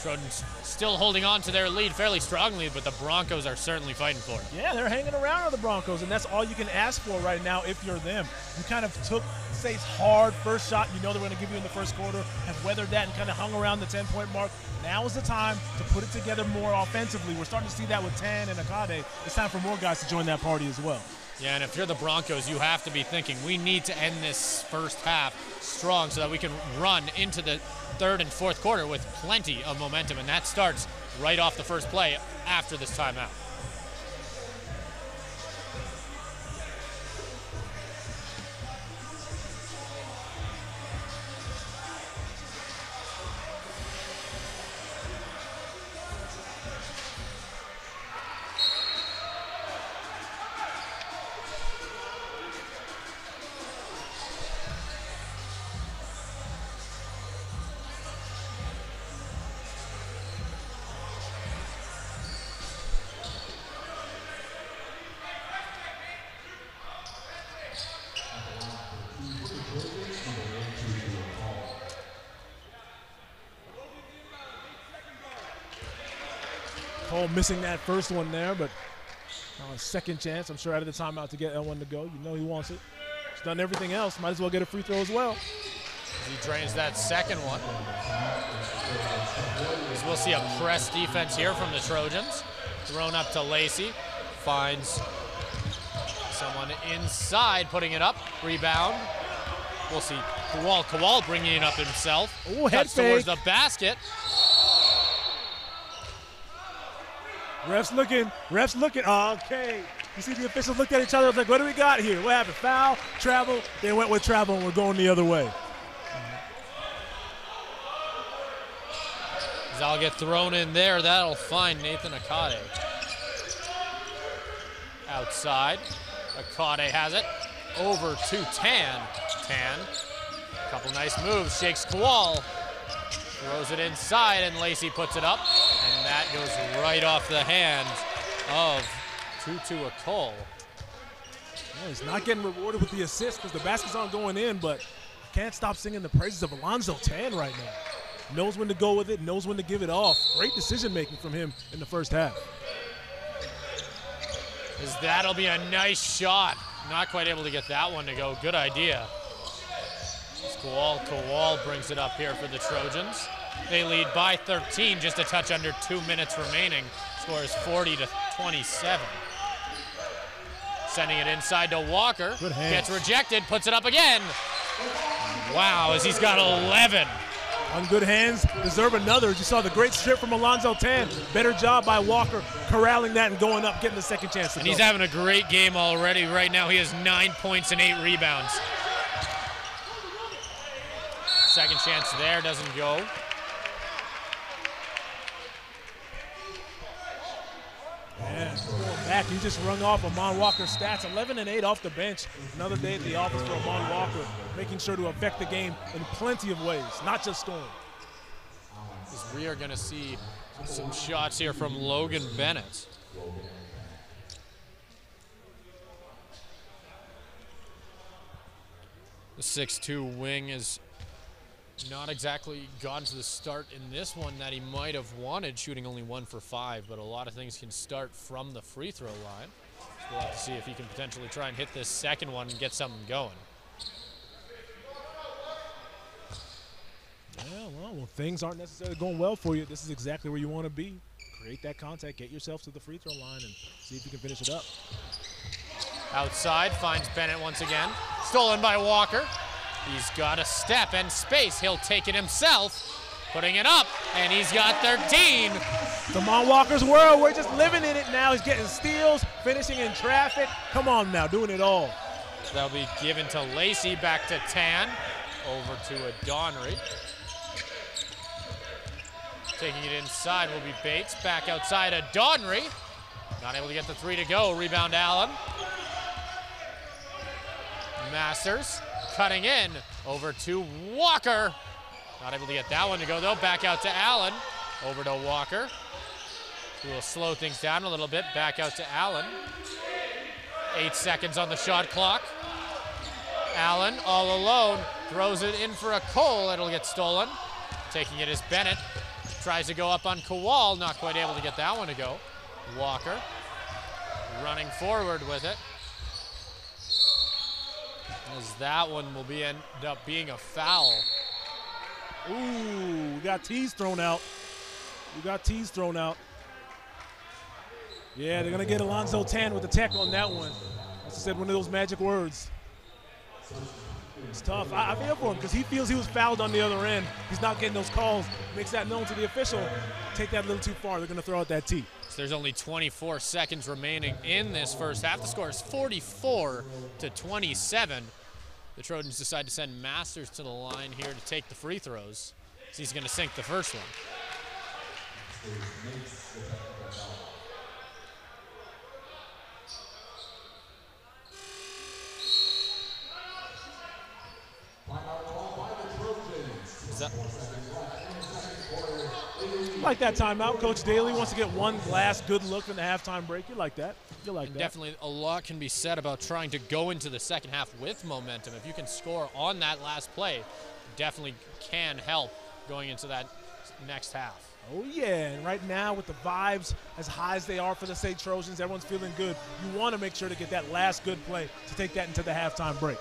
Trojans still holding on to their lead fairly strongly, but the Broncos are certainly fighting for it. Yeah, they're hanging around on the Broncos, and that's all you can ask for right now if you're them. You kind of took SAIT's hard first shot you know they're going to give you in the first quarter, have weathered that and kind of hung around the 10-point mark. Now is the time to put it together more offensively. We're starting to see that with Tan and Acade. It's time for more guys to join that party as well. Yeah, and if you're the Broncos, you have to be thinking, we need to end this first half strong so that we can run into the third and fourth quarter with plenty of momentum, and that starts right off the first play after this timeout. Cole missing that first one there, but second chance, I'm sure, out of the timeout to get that one to go. You know he wants it. He's done everything else. Might as well get a free throw as well. He drains that second one. As we'll see a press defense here from the Trojans. Thrown up to Lacey. Finds someone inside, putting it up. Rebound. We'll see Kowal bringing it up himself. Oh, head cuts towards fake. the basket. Refs looking. Okay. You see the officials looked at each other, like, what do we got here? What happened? Foul, travel. They went with travel, and we're going the other way. That'll get thrown in there. That'll find Nathan Akade. Outside. Akade has it. Over to Tan. Tan. Couple nice moves. Shakes Kowal. Throws it inside, and Lacey puts it up. And that goes right off the hands of Tutu Akol. Yeah, he's not getting rewarded with the assist because the baskets aren't going in, but can't stop singing the praises of Alonzo Tan right now. Knows when to go with it, knows when to give it off. Great decision-making from him in the first half. As that'll be a nice shot. Not quite able to get that one to go. Good idea. Kowal brings it up here for the Trojans. They lead by 13, just a touch under 2 minutes remaining. Score is 40-27. Sending it inside to Walker. Gets rejected, puts it up again. Wow, as he's got 11. On good hands, deserve another. You saw the great strip from Alonzo Tan. Better job by Walker corralling that and going up, getting the second chance to And go. he's having a great game already. Right now he has 9 points and 8 rebounds. Second chance there, doesn't go. Yeah, going back, he just rung off Amon Walker's stats. 11 and 8 off the bench. Another day at the office for Amon Walker, making sure to affect the game in plenty of ways, not just scoring. As we are going to see some shots here from Logan Bennett. The 6'2" wing is not exactly gotten to the start in this one that he might have wanted, shooting only 1 for 5, but a lot of things can start from the free throw line. So we'll have to see if he can potentially try and hit this second one and get something going. Yeah, well, when things aren't necessarily going well for you, this is exactly where you want to be. Create that contact, get yourself to the free throw line, and see if you can finish it up. Outside, finds Bennett once again. Stolen by Walker. He's got a step and space. He'll take it himself, putting it up, and he's got 13. Amon Walker's world, we're just living in it now. He's getting steals, finishing in traffic. Come on now, doing it all. That'll be given to Lacey, back to Tan, over to Adonry. Taking it inside will be Bates, back outside Adonry. Not able to get the 3 to go, rebound Allen. Masters, cutting in, over to Walker. Not able to get that one to go though, back out to Allen, over to Walker. We'll slow things down a little bit, back out to Allen. 8 seconds on the shot clock. Allen, all alone, throws it in for a Cole, it'll get stolen. Taking it is Bennett, tries to go up on Kowal, not quite able to get that one to go. Walker, running forward with it. As that one will end up being a foul. Ooh, we got tees thrown out. Yeah, they're going to get Alonzo Tan with the tech on that one. As I said, one of those magic words. It's tough. I feel for him because he feels he was fouled on the other end. He's not getting those calls. Makes that known to the official. Take that a little too far. They're going to throw out that tee. So there's only 24 seconds remaining in this first half. The score is 44-27. The Trojans decide to send Masters to the line here to take the free throws. So he's going to sink the first one. You like that timeout. Coach Daly wants to get one last good look in the halftime break. You like that. You like that. Definitely a lot can be said about trying to go into the second half with momentum. If you can score on that last play, definitely can help going into that next half. Oh, yeah, and right now with the vibes as high as they are for the SAIT Trojans, everyone's feeling good. You want to make sure to get that last good play to take that into the halftime break.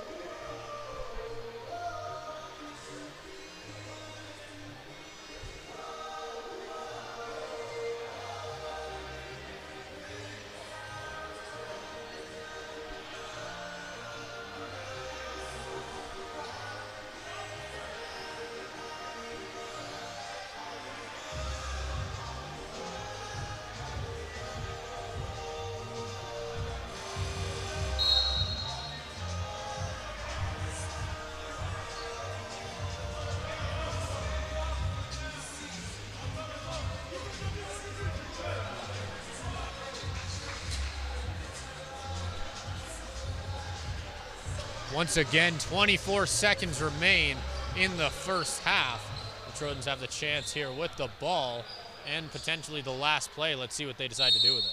Once again, 24 seconds remain in the first half. The Trojans have the chance here with the ball and potentially the last play. Let's see what they decide to do with it.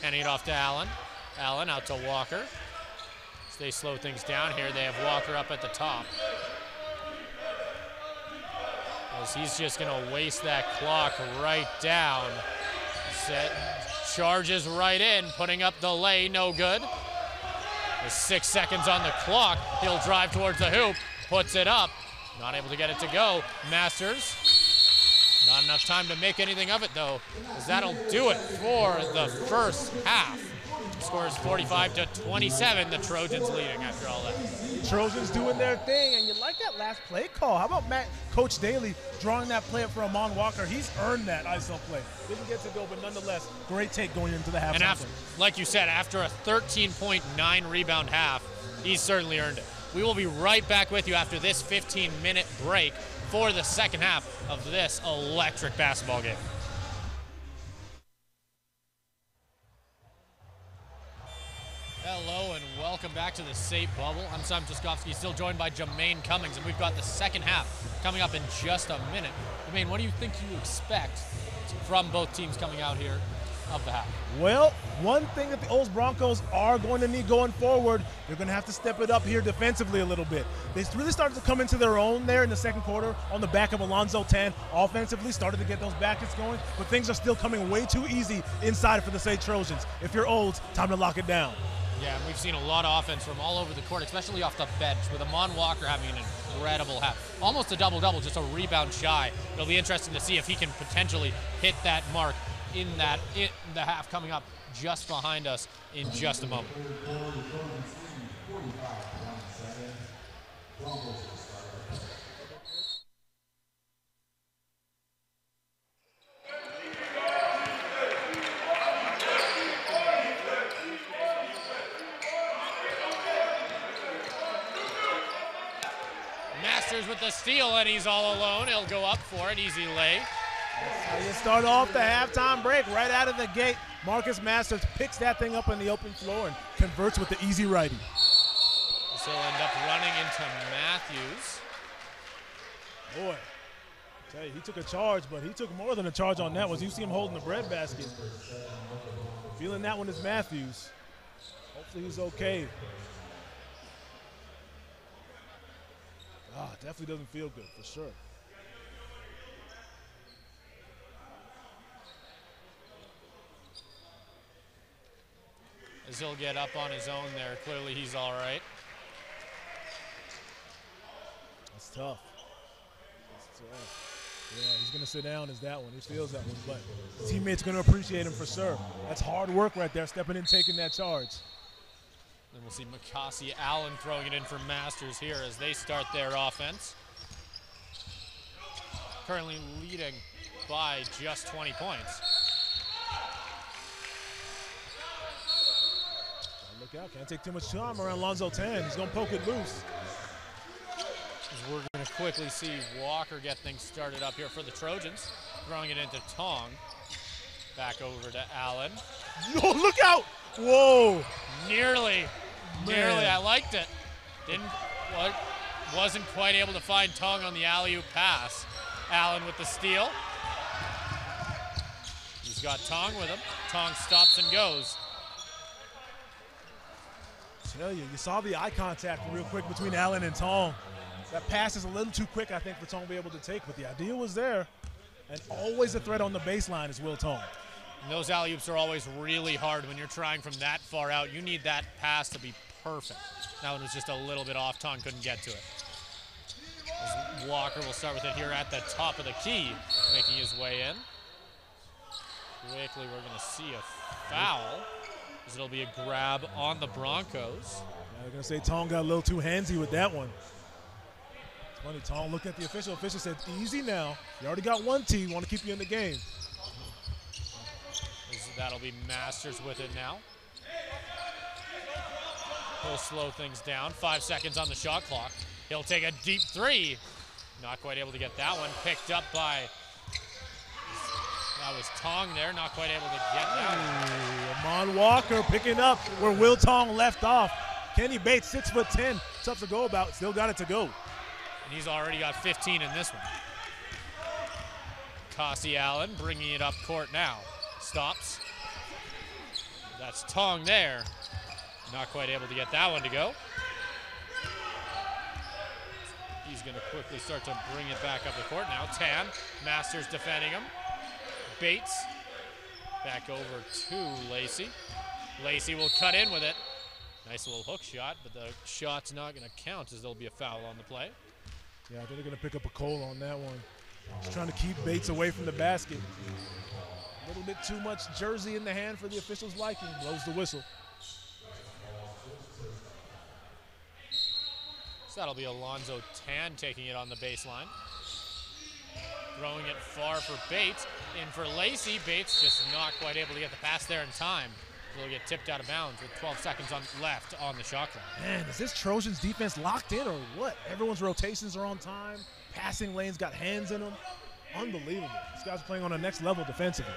Handing it off to Allen. Allen out to Walker. As they slow things down here, they have Walker up at the top. As he's just gonna waste that clock right down. Set, charges right in, putting up the lay, no good. With 6 seconds on the clock, he'll drive towards the hoop, puts it up, not able to get it to go. Masters, not enough time to make anything of it though, as that'll do it for the first half. Score is 45-27, the Trojans leading after all that. Trojans doing their thing, and you like that last play call. How about Coach Daly drawing that play up for Amon Walker? He's earned that ISO play. Didn't get to go, but nonetheless, great take going into the half. And after, like you said, after a 13.9 rebound half, he's certainly earned it. We will be right back with you after this 15-minute break for the second half of this electric basketball game. Hello and welcome back to the SAIT Bubble. I'm Szyszkowski, still joined by Jamine Cummings, and we've got the second half coming up in just a minute. Jamine, what do you think you expect from both teams coming out here of the half? Well, one thing that the Olds Broncos are going to need going forward, they're going to have to step it up here defensively a little bit. They really started to come into their own there in the second quarter on the back of Alonzo 10. Offensively, started to get those baskets going, but things are still coming way too easy inside for the SAIT Trojans. If you're Olds, time to lock it down. Yeah, and we've seen a lot of offense from all over the court, especially off the bench, with Amon Walker having an incredible half. Almost a double-double, just a rebound shy. It'll be interesting to see if he can potentially hit that mark in the half coming up just behind us in just a moment. Masters with the steal, and he's all alone. He'll go up for it, easy lay. That's how you start off the halftime break, right out of the gate. Marcus Masters picks that thing up on the open floor and converts with the easy righty. This will end up running into Matthews. Boy, I tell you, he took a charge, but he took more than a charge on that one. You see him holding the bread basket. Feeling that one is Matthews. Hopefully he's okay. Definitely doesn't feel good, for sure. As he'll get up on his own there, clearly he's all right. That's tough. That's tough. Yeah, he's going to sit down as that one. He feels that one, but his teammates going to appreciate him for sure. That's hard work right there, stepping in, taking that charge. Then we'll see Makasi Allen throwing it in for Masters here as they start their offense. Currently leading by just 20 points. Look out, can't take too much time around Lonzo 10. He's going to poke it loose. As we're going to quickly see Walker get things started up here for the Trojans. Throwing it into Tong. Back over to Allen. Oh, look out! Whoa! Nearly, I liked it. Wasn't quite able to find Tong on the alley-oop pass. Allen with the steal. He's got Tong with him. Tong stops and goes. I tell you saw the eye contact real quick between Allen and Tong. That pass is a little too quick, I think, for Tong to be able to take, but the idea was there. And always a threat on the baseline is Will Tong. And those alley-oops are always really hard when you're trying from that far out. You need that pass to be perfect. That one was just a little bit off. Tong couldn't get to it. As Walker will start with it here at the top of the key, making his way in. Quickly, we're going to see a foul, as it'll be a grab on the Broncos. Yeah, they're going to say Tong got a little too handsy with that one. It's funny, Tong looked at the official. Official said, easy now. You already got one T. Want to keep you in the game. That'll be Masters with it now. He'll slow things down. 5 seconds on the shot clock. He'll take a deep three. Not quite able to get that one. Picked up by, that was Tong there. Not quite able to get that one. Mon Walker picking up where Will Tong left off. Kenny Bates, 6'10", tough to go about, still got it to go. And he's already got 15 in this one. Cassie Allen bringing it up court now. Stops. That's Tong there. Not quite able to get that one to go. He's going to quickly start to bring it back up the court now. Tan, Masters defending him. Bates, back over to Lacey. Lacey will cut in with it. Nice little hook shot, but the shot's not going to count as there'll be a foul on the play. Yeah, I think they're going to pick up a call on that one. Just trying to keep Bates away from the basket. A little bit too much jersey in the hand for the official's liking. Blows the whistle. So that'll be Alonzo Tan taking it on the baseline. Throwing it far for Bates. In for Lacey. Bates just not quite able to get the pass there in time. He'll get tipped out of bounds with 12 seconds left on the shot clock. Man, is this Trojans defense locked in or what? Everyone's rotations are on time. Passing lanes got hands in them. Unbelievable. This guy's playing on the next level defensively.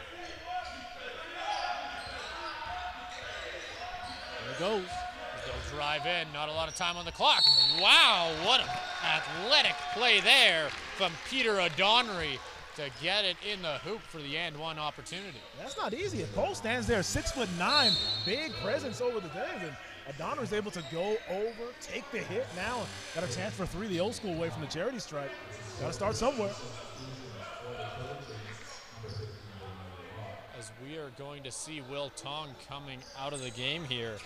There it goes. They'll drive in, not a lot of time on the clock. Wow, what an athletic play there from Peter O'Donnery to get it in the hoop for the and one opportunity. That's not easy. If Cole stands there, 6'9", big presence over the things, and O'Donnery's able to go over, take the hit now, got a chance for three the old school way from the charity stripe. Got to start somewhere. As we are going to see Will Tong coming out of the game here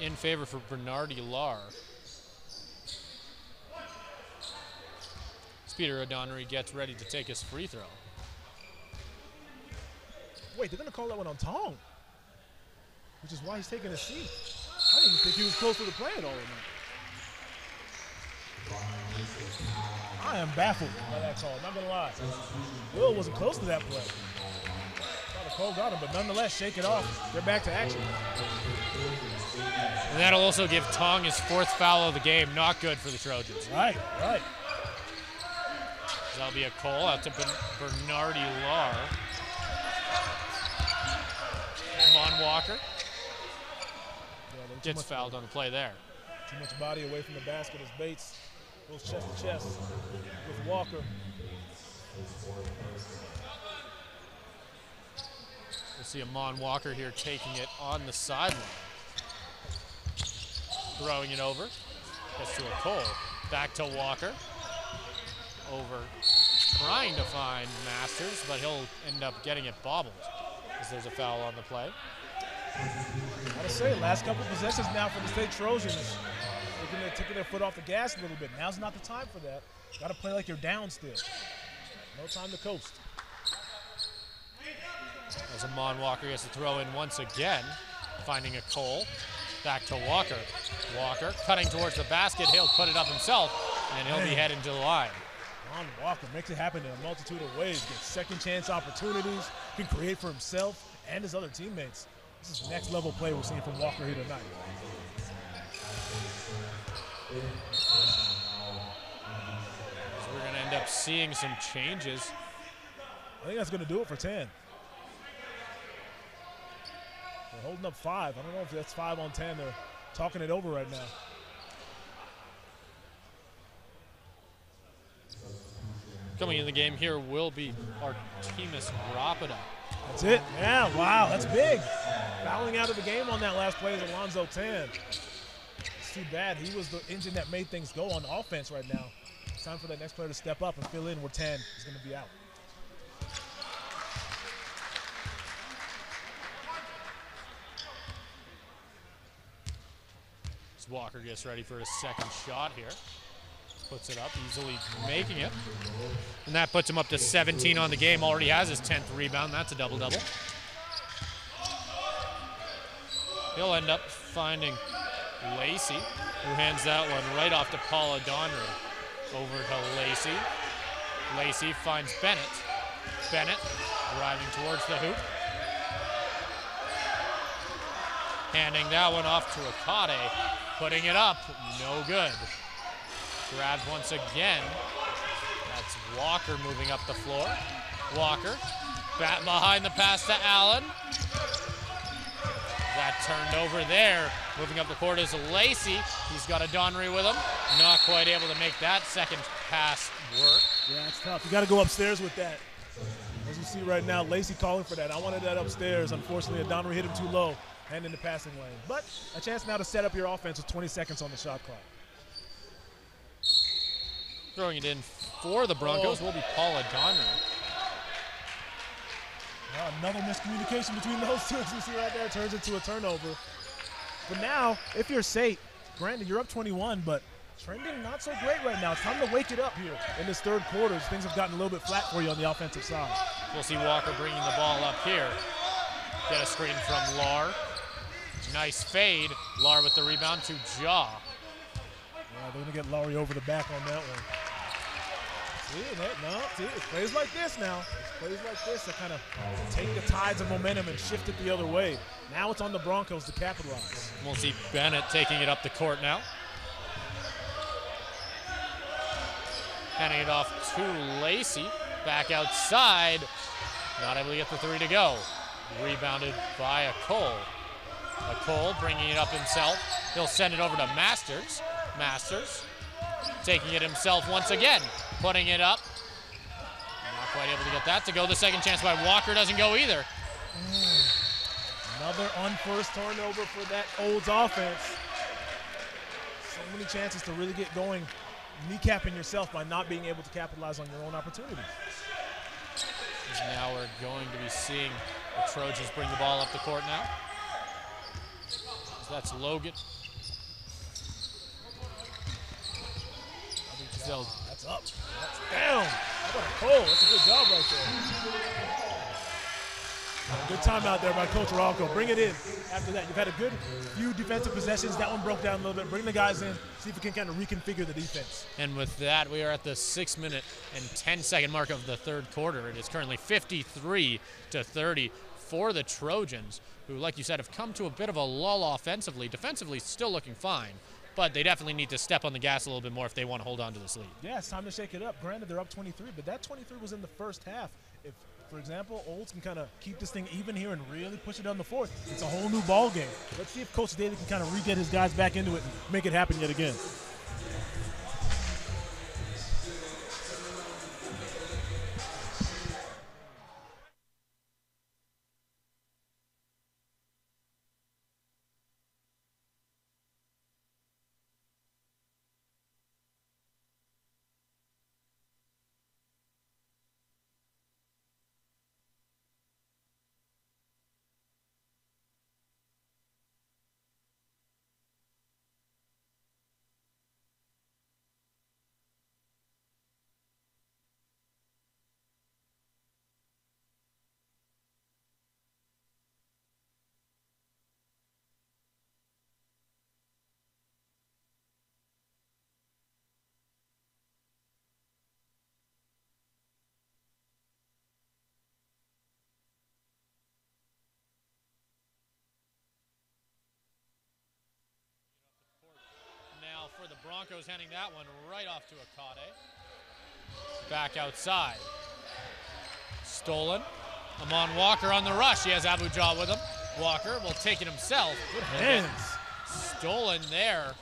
in favor for Bernardi Lar. Peter O'Donnery gets ready to take his free throw. Wait, they're going to call that one on Tong, which is why he's taking a seat. I didn't even think he was close to the play at all tonight. I am baffled by that call, not going to lie. Will wasn't close to that play. Thought the call got him, but nonetheless, shake it off. They're back to action. And that'll also give Tong his fourth foul of the game. Not good for the Trojans. Right, right. That'll be a call out to Bernardi Lar. Mon Walker gets fouled on the play there. Too much body away from the basket as Bates goes chest to chest with Walker. We'll see Mon Walker here taking it on the sideline. Throwing it over. Gets to a Cole. Back to Walker. Over trying to find Masters, but he'll end up getting it bobbled as there's a foul on the play. Gotta say, last couple of possessions now for the State Trojans. They're taking their foot off the gas a little bit. Now's not the time for that. Gotta play like you're down still. No time to coast. As Amon Walker gets to throw in once again, finding a Cole. Back to Walker. Walker cutting towards the basket. He'll put it up himself, and he'll be heading to the line. Amon Walker makes it happen in a multitude of ways. Gets second chance opportunities, can create for himself and his other teammates. This is next level play we're seeing from Walker here tonight. So we're going to end up seeing some changes. I think that's going to do it for 10. They're holding up 5. I don't know if that's 5 on 10. They're talking it over right now. Coming in the game here will be Artemis Rapida. That's it. Yeah, wow, that's big. Fouling out of the game on that last play is Alonzo Tan. It's too bad. He was the engine that made things go on offense right now. It's time for that next player to step up and fill in where Tan is going to be out. As Walker gets ready for his second shot here. Puts it up, easily making it. And that puts him up to 17 on the game. Already has his 10th rebound. That's a double-double. He'll end up finding Lacey, who hands that one right off to Paula Donnery. Over to Lacey. Lacey finds Bennett. Bennett driving towards the hoop. Handing that one off to Akade. Putting it up, no good. Grabbed once again. That's Walker moving up the floor. Walker, back behind the pass to Allen. That turned over there. Moving up the court is Lacey. He's got a Donnery with him. Not quite able to make that second pass work. Yeah, it's tough. You got to go upstairs with that. As you see right now, Lacey calling for that. I wanted that upstairs. Unfortunately, a Donnery hit him too low and in the passing lane. But a chance now to set up your offense with 20 seconds on the shot clock. Throwing it in for the Broncos will be Paula Donnery. Another miscommunication between those two, as you see right there, turns into a turnover. But now, if you're SAIT, granted, you're up 21, but trending not so great right now. It's time to wake it up here in this third quarter. Things have gotten a little bit flat for you on the offensive side. We'll see Walker bringing the ball up here. Get a screen from Lar. Nice fade. Lar with the rebound to Jaw. Yeah, they're going to get Laurie over the back on that one. See, it plays like this now. It plays like this that kind of take the tides of momentum and shift it the other way. Now it's on the Broncos to capitalize. We'll see Bennett taking it up the court now. Handing it off to Lacey. Back outside. Not able to get the three to go. Rebounded by a Cole. A Cole bringing it up himself. He'll send it over to Masters. Masters taking it himself once again. Putting it up. Not quite able to get that to go. The second chance by Walker doesn't go either. Another unforced turnover for that Olds offense. So many chances to really get going, kneecapping yourself by not being able to capitalize on your own opportunities. Now we're going to be seeing the Trojans bring the ball up the court now. So that's Logan. That's up. That's down. How about a Cole? That's a good job right there. Good timeout there by Coach Ralco. Bring it in after that. You've had a good few defensive possessions. That one broke down a little bit. Bring the guys in. See if we can kind of reconfigure the defense. And with that, we are at the 6-minute and 10-second mark of the third quarter. It is currently 53-30 for the Trojans, who, like you said, have come to a bit of a lull offensively. Defensively, still looking fine. But they definitely need to step on the gas a little bit more if they want to hold on to this lead. Yeah, it's time to shake it up. Granted, they're up 23, but that 23 was in the first half. If, for example, Olds can kind of keep this thing even here and really push it on the fourth, it's a whole new ball game. Let's see if Coach Daly can kind of re-get his guys back into it and make it happen yet again. For the Broncos, handing that one right off to Akade. Back outside. Stolen. Amon Walker on the rush. He has Abu Jaw with him. Walker will take it himself. Good hands. Stolen there.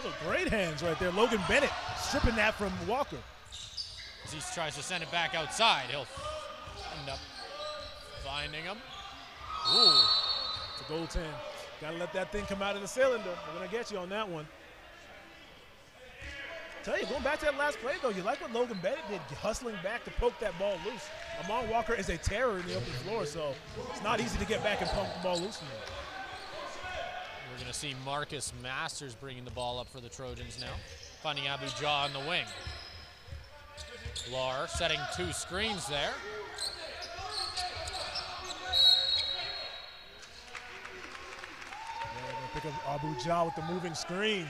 Those are great hands right there. Logan Bennett stripping that from Walker. As he tries to send it back outside, he'll end up finding him. Ooh, it's a goaltend. Gotta let that thing come out of the cylinder. We're gonna get you on that one. Tell you, going back to that last play though, you like what Logan Bennett did, hustling back to poke that ball loose. Amon Walker is a terror in the open floor, so it's not easy to get back and pump the ball loose from there. We're gonna see Marcus Masters bringing the ball up for the Trojans now, finding Abu Jaw on the wing. Lar setting two screens there. Yeah, gonna pick up Abu Jaw with the moving screen.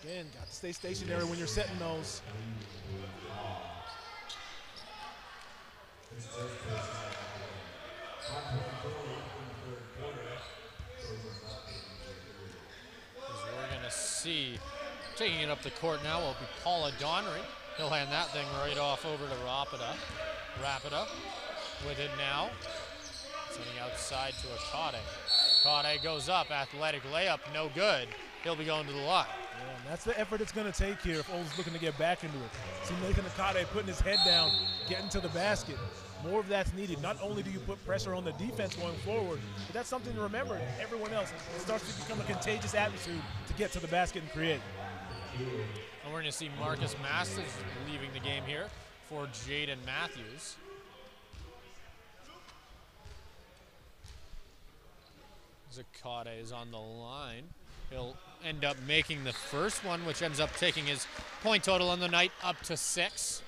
Again, got to stay stationary when you're setting those. As we're gonna see, taking it up the court now will be Paula Donnery. He'll hand that thing right off over to Rapida. Rapida with it now. Sending outside to Akade. Akade goes up, athletic layup, no good. He'll be going to the line. Yeah, and that's the effort it's going to take here if Olds looking to get back into it. See Nathan Akade putting his head down, getting to the basket. More of that's needed. Not only do you put pressure on the defense going forward, but that's something to remember. Everyone else, it starts to become a contagious attitude to get to the basket and create. And we're going to see Marcus Masters leaving the game here for Jaden Matthews. Zakade is on the line. He'll end up making the first one, which ends up taking his point total on the night up to 6.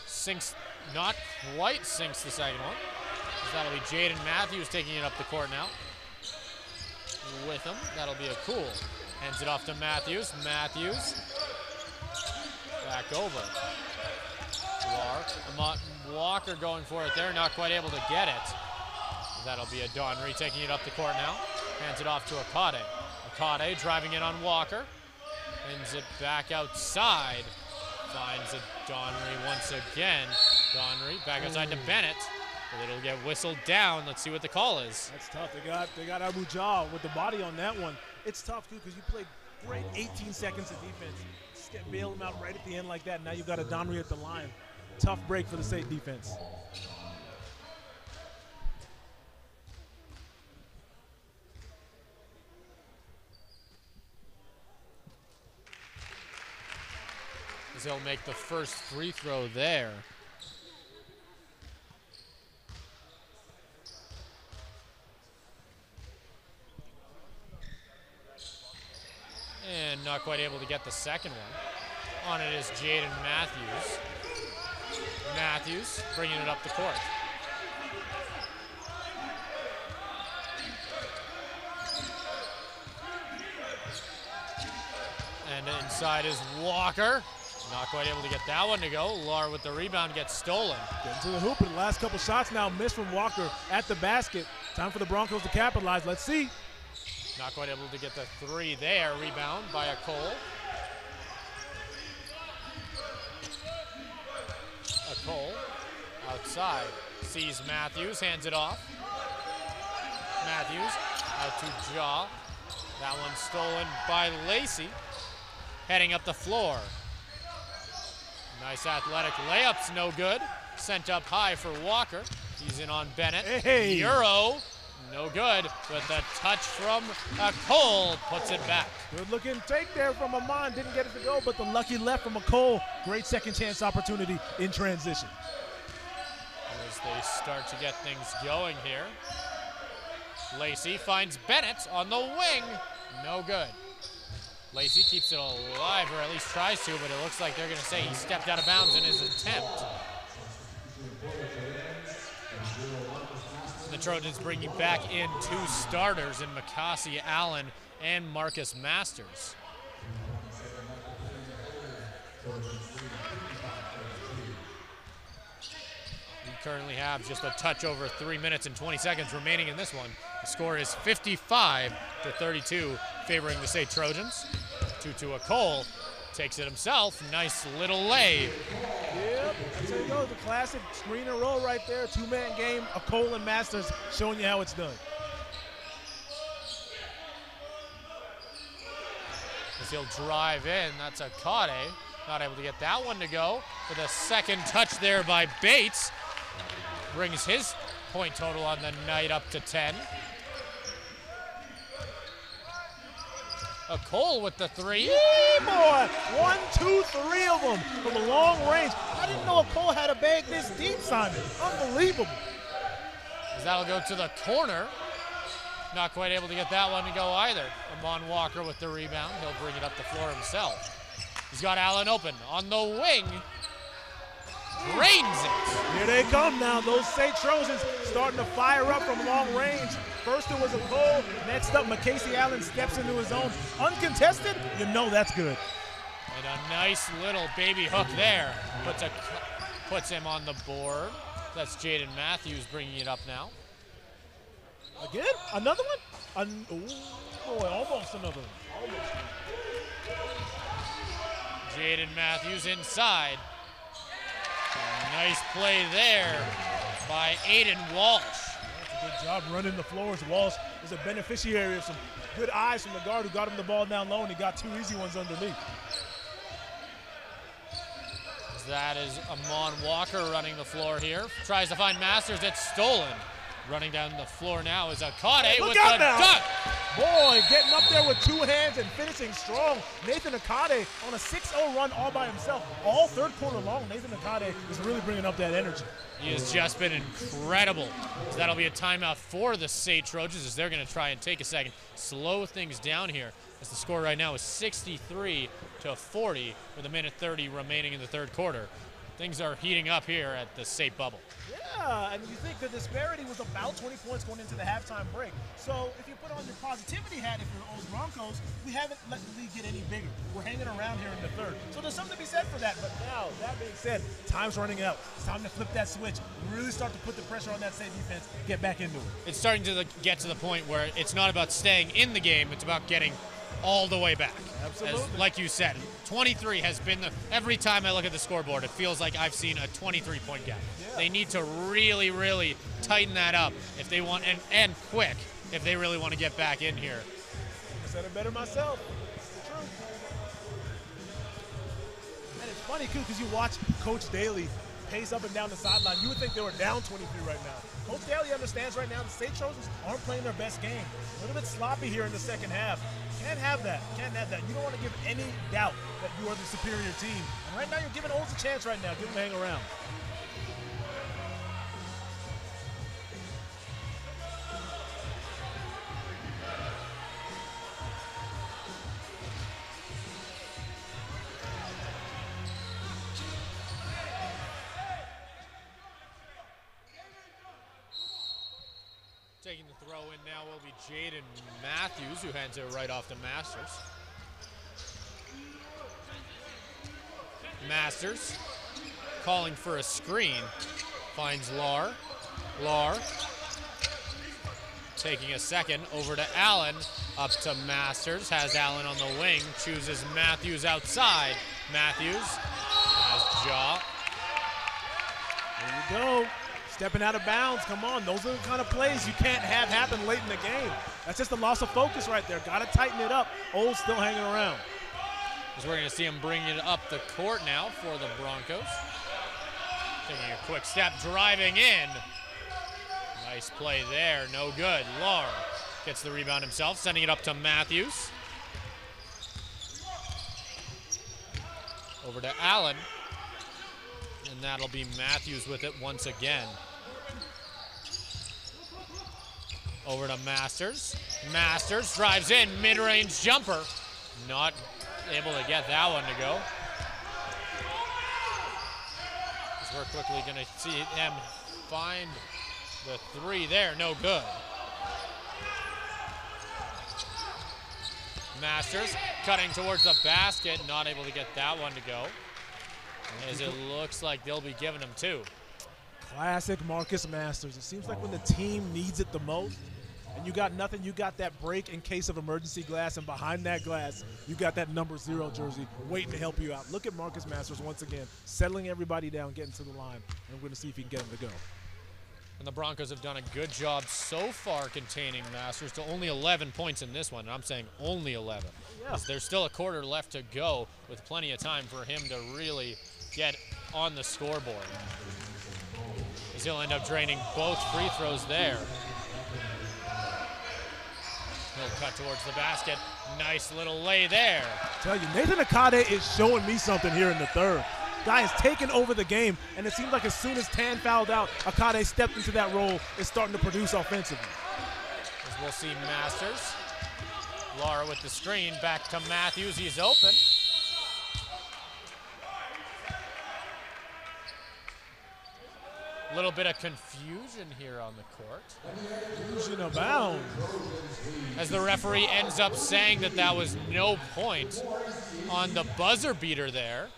Sinks, not quite sinks the second one. That'll be Jaden Matthews taking it up the court now. With him, that'll be a Cool. Hands it off to Matthews. Matthews back over. Walker going for it there, not quite able to get it. That'll be a Donry taking it up the court now. Hands it off to Akade. Akade driving in on Walker. Hands it back outside. Finds a Donry once again. Donry back outside to Bennett. But it'll get whistled down. Let's see what the call is. That's tough. They got Abu Jah with the body on that one. It's tough too because you played great 18 seconds of defense. Just bail him out right at the end like that. Now you've got a Donry at the line. Tough break for the SAIT defense. As he'll make the first free throw there. And not quite able to get the second one. On it is Jaden Matthews. Matthews bringing it up the court. And inside is Walker. Not quite able to get that one to go. Lar with the rebound gets stolen. Getting to the hoop, and the last couple shots now missed from Walker at the basket. Time for the Broncos to capitalize. Let's see. Not quite able to get the 3 there. Rebound by a Cole. A Cole outside. Sees Matthews, hands it off. Matthews out to Jaw. That one stolen by Lacey. Heading up the floor. Nice athletic layups, no good. Sent up high for Walker. He's in on Bennett. Hey. Euro, no good. With a touch from Cole, puts it back. Good looking take there from Amon. Didn't get it to go, but the lucky left from Cole. Great second chance opportunity in transition. As they start to get things going here. Lacey finds Bennett on the wing. No good. Lacey keeps it alive, or at least tries to, but it looks like they're going to say he stepped out of bounds in his attempt. The Trojans bringing back in 2 starters in Makasi Allen and Marcus Masters. We currently have just a touch over 3 minutes and 20 seconds remaining in this one. The score is 55-32, favoring the SAIT Trojans. Tutu Cole takes it himself. Nice little lay. Yep, there you go. The classic screen and roll right there. 2-man game. Cole and Masters showing you how it's done. As he'll drive in, that's Akade. Not able to get that one to go. With a second touch there by Bates. Brings his point total on the night up to 10. Cole with the 3. Yeah, boy. 1, 2, 3 of them from a long range. I didn't know Cole had a bag this deep, Simon. Unbelievable. As that'll go to the corner. Not quite able to get that one to go either. Amon Walker with the rebound. He'll bring it up the floor himself. He's got Allen open on the wing. Drains it. Here they come now. Those SAIT Trojans starting to fire up from long range. First it was a Cole. Next up, Makasi Allen steps into his own. Uncontested, you know that's good. And a nice little baby hook there. Puts him on the board. That's Jaden Matthews bringing it up now. Again? Another one? Boy, almost another one. Almost. Jaden Matthews inside. Nice play there by Aiden Walsh. That's a good job running the floors. Walsh is a beneficiary of some good eyes from the guard who got him the ball down low, and he got 2 easy ones underneath. That is Amon Walker running the floor here. Tries to find Masters. It's stolen. Running down the floor now is Akade with the dunk. Boy, getting up there with 2 hands and finishing strong. Nathan Akade on a 6-0 run all by himself. All third quarter long, Nathan Akade is really bringing up that energy. He has just been incredible. So that'll be a timeout for the SAIT Trojans as they're going to try and take a second, slow things down here. As the score right now is 63-40 with 1:30 remaining in the third quarter. Things are heating up here at the SAIT bubble. Yeah, and you think the disparity was about 20 points going into the halftime break. So if you put on your positivity hat, if you're the Olds Broncos, we haven't let the lead get any bigger. We're hanging around here in the third. So there's something to be said for that. But now, that being said, time's running out. It's time to flip that switch, really start to put the pressure on that SAIT defense, get back into it. It's starting to get to the point where it's not about staying in the game, it's about getting all the way back. Absolutely. Like you said, 23 has been every time I look at the scoreboard, it feels like I've seen a 23-point gap. Yeah. They need to really, really tighten that up if they want, and quick, if they really want to get back in here. I said it better myself. It's true. And it's funny, too, because you watch Coach Daly pace up and down the sideline. You would think they were down 23 right now. Coach Daly understands right now the SAIT Trojans aren't playing their best game. A little bit sloppy here in the second half. Can't have that. Can't have that. You don't want to give any doubt that you are the superior team. And right now, you're giving Olds a chance right now. Give them a hang around. Taking the throw in now will be Jaden Matthews, who hands it right off to Masters. Masters calling for a screen. Finds Lar. Lar taking a second over to Allen. Up to Masters. Has Allen on the wing. Chooses Matthews outside. Matthews has Jaw. There you go. Stepping out of bounds, come on. Those are the kind of plays you can't have happen late in the game. That's just a loss of focus right there. Got to tighten it up. Olds still hanging around. As we're going to see him bring it up the court now for the Broncos. Taking a quick step, driving in. Nice play there, no good. Lar gets the rebound himself, sending it up to Matthews. Over to Allen. And that'll be Matthews with it once again. Over to Masters. Masters drives in, mid-range jumper. Not able to get that one to go. As we're quickly going to see him find the three there, no good. Masters cutting towards the basket, not able to get that one to go. As it looks like they'll be giving him two. Classic Marcus Masters. It seems like when the team needs it the most, and you got nothing, you got that break in case of emergency glass, and behind that glass, you got that number 0 jersey waiting to help you out. Look at Marcus Masters once again, settling everybody down, getting to the line, and we're going to see if he can get him to go. And the Broncos have done a good job so far containing Masters to only 11 points in this one. And I'm saying only 11. Yeah. There's still a quarter left to go with plenty of time for him to really get on the scoreboard. As he'll end up draining both free throws there. He'll cut towards the basket. Nice little lay there. I tell you, Nathan Akade is showing me something here in the third. Guy has taken over the game, and it seems like as soon as Tan fouled out, Akade stepped into that role, is starting to produce offensively. As we'll see Masters. Lara with the screen, back to Matthews, he's open. A little bit of confusion here on the court. Confusion abound. As the referee ends up saying that that was no point on the buzzer beater there.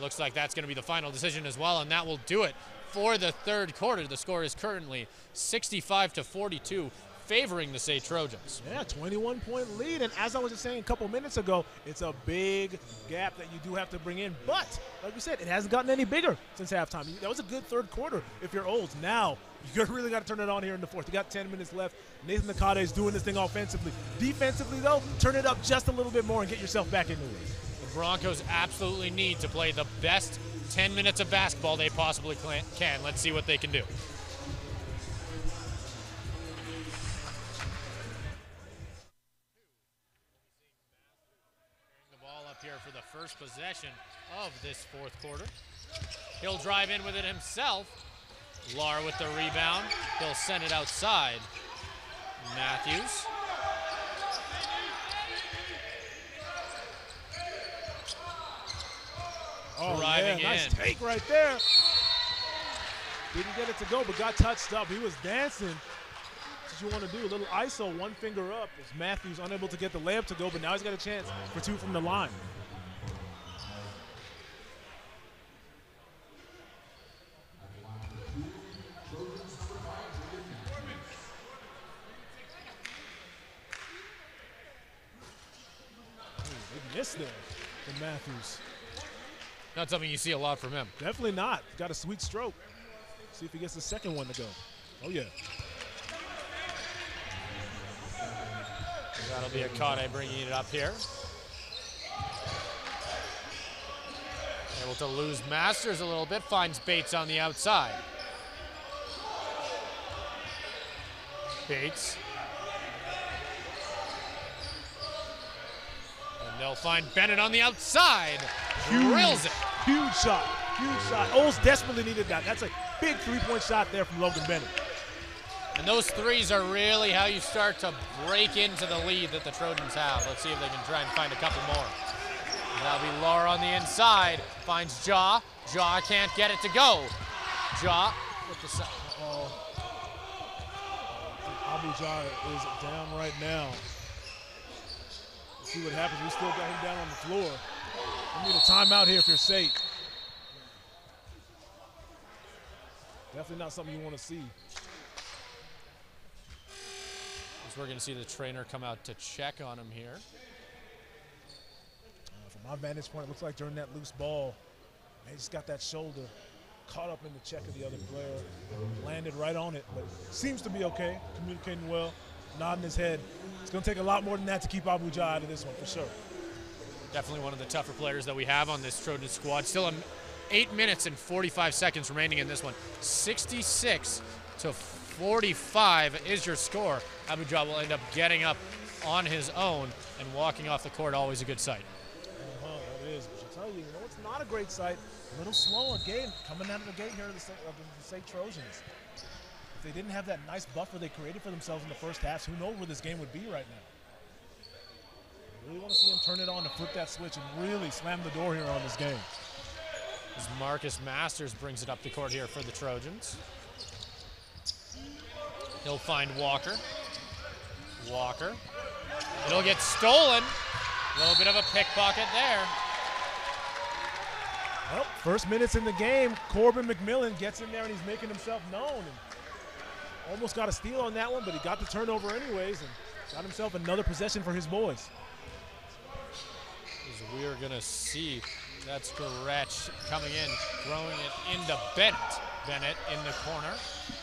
Looks like that's going to be the final decision as well, and that will do it for the third quarter. The score is currently 65-42, favoring the SAIT Trojans. Yeah, 21-point lead, and as I was just saying a couple minutes ago, it's a big gap that you do have to bring in, but like we said, it hasn't gotten any bigger since halftime. That was a good third quarter if you're Olds. Now, you really got to turn it on here in the fourth. You got 10 minutes left. Nathan Nakade is doing this thing offensively. Defensively, though, turn it up just a little bit more and get yourself back into it. The Broncos absolutely need to play the best 10 minutes of basketball they possibly can. Let's see what they can do. The ball up here for the first possession of this fourth quarter. He'll drive in with it himself. Lar with the rebound. He'll send it outside. Matthews. Driving nice in. take right there. Didn't get it to go, but got touched up. He was dancing. That's what you want to do. A little ISO, one finger up. As Matthews unable to get the layup to go, but now he's got a chance for two from the line. Big miss there from Matthews. Not something you see a lot from him. Definitely not. Got a sweet stroke. See if he gets the second one to go. Oh, yeah. That'll be Akade bringing it up here. Able to lose Masters a little bit. Finds Bates on the outside. Bates. And they'll find Bennett on the outside. Drills it. Huge shot. Huge shot. Olds desperately needed that. That's a big three-point shot there from Logan Bennett. And those threes are really how you start to break into the lead that the Trojans have. Let's see if they can try and find a couple more. That'll be Lara on the inside. Finds Ja. Ja can't get it to go. Ja with the side. Abu Ja is down right now. Let's see what happens. We still got him down on the floor. We need a timeout here if you're SAIT. Definitely not something you want to see. We're going to see the trainer come out to check on him here. From my vantage point, it looks like during that loose ball, he just got that shoulder caught up in the check of the other player, landed right on it, but seems to be okay, communicating well, nodding his head. It's going to take a lot more than that to keep Abu Ja out of this one, for sure. Definitely one of the tougher players that we have on this Trojan squad. Still 8 minutes and 45 seconds remaining in this one. 66 to 45 is your score. Abu Ja will end up getting up on his own and walking off the court. Always a good sight. That is. But I tell you, it's not a great sight. A little slow again, coming out of the gate here of the SAIT Trojans. If they didn't have that nice buffer they created for themselves in the first half, who knows where this game would be right now. I really want to see him turn it on to flip that switch and really slam the door here on this game. As Marcus Masters brings it up the court here for the Trojans. He'll find Walker. Walker. It'll get stolen. A little bit of a pickpocket there. Well, first minutes in the game, Corbin McMillan gets in there and he's making himself known. And almost got a steal on that one, but he got the turnover anyways and got himself another possession for his boys. As we're going to see, that's Goretz coming in, throwing it into Bennett. Bennett in the corner,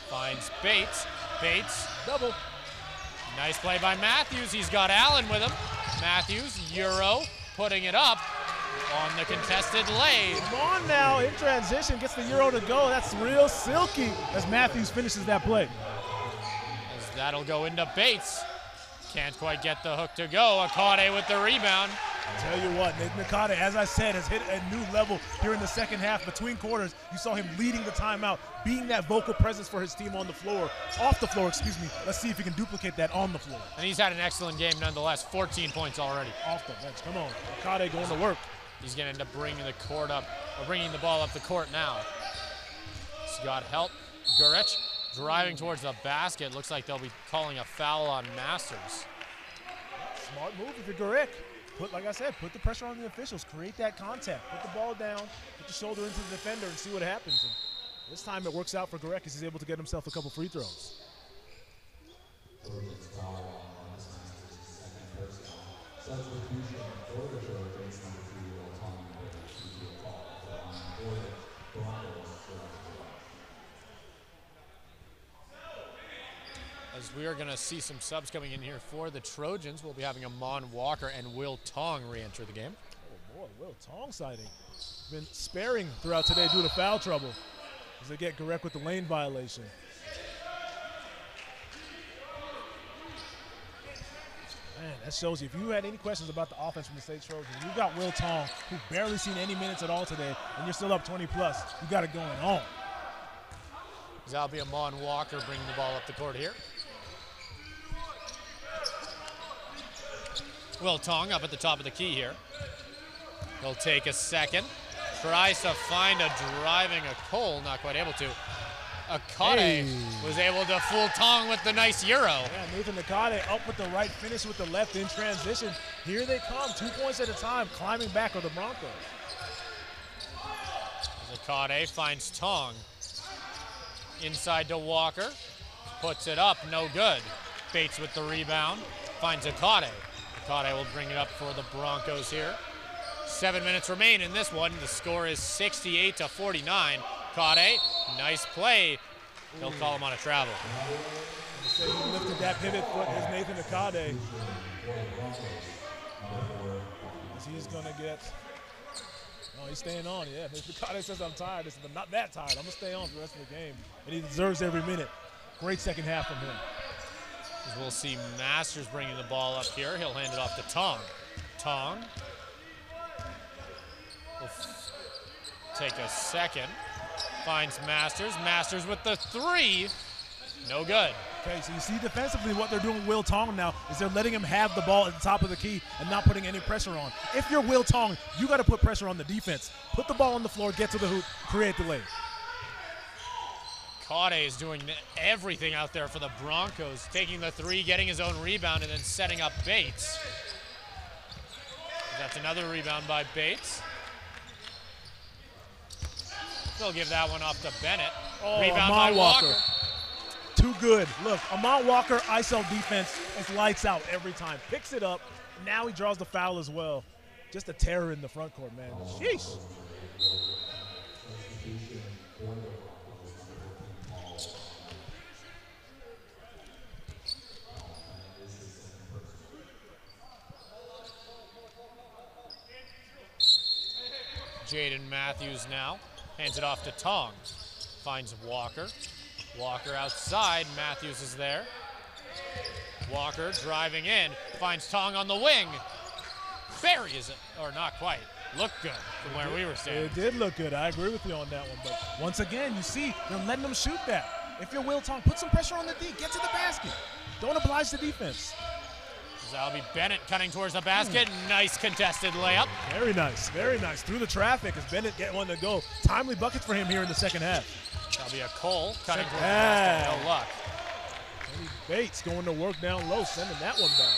finds Bates. Bates, double. Nice play by Matthews. He's got Allen with him. Matthews, Euro, putting it up on the contested lay. Come on now, in transition, gets the Euro to go. That's real silky as Matthews finishes that play. As that'll go into Bates. Can't quite get the hook to go. Akade with the rebound. Tell you what, Nathan Nakade, as I said, has hit a new level here in the second half. Between quarters, you saw him leading the timeout, being that vocal presence for his team on the floor, off the floor, excuse me. Let's see if he can duplicate that on the floor. And he's had an excellent game nonetheless, 14 points already. Off the bench, come on. Nakade going to work. He's going to end up bringing the ball up the court now. He's got help. Goretz driving towards the basket. Looks like they'll be calling a foul on Masters. Smart move if you're Goretz. Like I said, put the pressure on the officials. Create that contact. Put the ball down. Put the shoulder into the defender and see what happens. And this time it works out for Goretz because he's able to get himself a couple free throws. As we are going to see some subs coming in here for the Trojans, we'll be having Amon Walker and Will Tong re-enter the game. Oh boy, Will Tong sighting. Been sparing throughout today due to foul trouble as they get correct with the lane violation. Man, that shows you. If you had any questions about the offense from the SAIT Trojans, you've got Will Tong, who barely seen any minutes at all today, and you're still up 20 plus. You got it going on. That'll be Amon Walker bringing the ball up the court here. Will Tong up at the top of the key here. He'll take a second. Tries to find a driving a Cole, not quite able to. ACAC was able to fool Tong with the nice Euro. Yeah, Nathan ACAC up with the right finish with the left in transition. Here they come, 2 points at a time, climbing back on the Broncos. ACAC finds Tong. Inside to Walker. Puts it up, no good. Bates with the rebound. Finds ACAC. ACAC will bring it up for the Broncos here. 7 minutes remain in this one. The score is 68-49. ACAC, nice play. He'll call him on a travel. He lifted that pivot foot as Nathan ACAC. He's going to get, oh, he's staying on, yeah. Nathan ACAC says, I'm tired. He says, I'm not that tired. I'm going to stay on for the rest of the game. And he deserves every minute. Great second half from him. As we'll see Masters bringing the ball up here. He'll hand it off to Tong. Tong will take a second. Finds Masters. Masters with the three. No good. Okay, so you see defensively what they're doing with Will Tong now is they're letting him have the ball at the top of the key and not putting any pressure on. If you're Will Tong, you got to put pressure on the defense. Put the ball on the floor, get to the hoop, create the lane. ACAC is doing everything out there for the Broncos, taking the three, getting his own rebound, and then setting up Bates. That's another rebound by Bates. They'll give that one off to Bennett. Oh, rebound by Walker. Too good. Look, Amon Walker, ISO defense is lights out every time. Picks it up. Now he draws the foul as well. Just a terror in the front court, man. Sheesh. Jaden Matthews now hands it off to Tong. Finds Walker. Walker outside. Matthews is there. Walker driving in. Finds Tong on the wing. Buries it, or not quite. Looked good from where we were standing. It did look good. I agree with you on that one. But once again, you see, they're letting them shoot that. If you're Will Tong, put some pressure on the D. Get to the basket. Don't oblige the defense. That'll be Bennett cutting towards the basket. Nice contested layup. Very nice, very nice. Through the traffic as Bennett get one to go. Timely buckets for him here in the second half. That'll be a Cole cutting towards the basket. No luck. Kenny Bates going to work down low, sending that one down.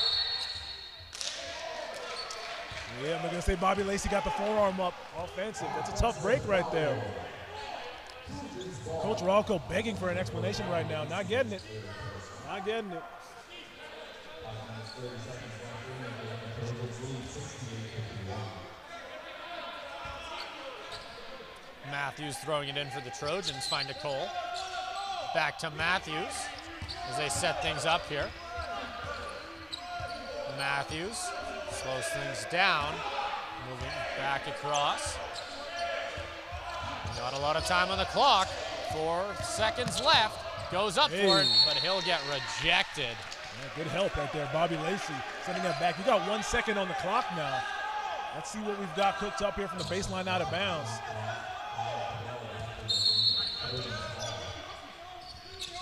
Yeah, I'm going to say Bobby Lacey got the forearm up. Offensive. That's a tough break right there. Coach Ralco begging for an explanation right now. Not getting it. Not getting it. Matthews throwing it in for the Trojans. Find a Cole. Back to Matthews as they set things up here. Matthews slows things down. Moving back across. Not a lot of time on the clock. 4 seconds left. Goes up for it, but he'll get rejected. Yeah, good help right there. Bobby Lacey sending that back. You got 1 second on the clock now. Let's see what we've got cooked up here from the baseline out of bounds.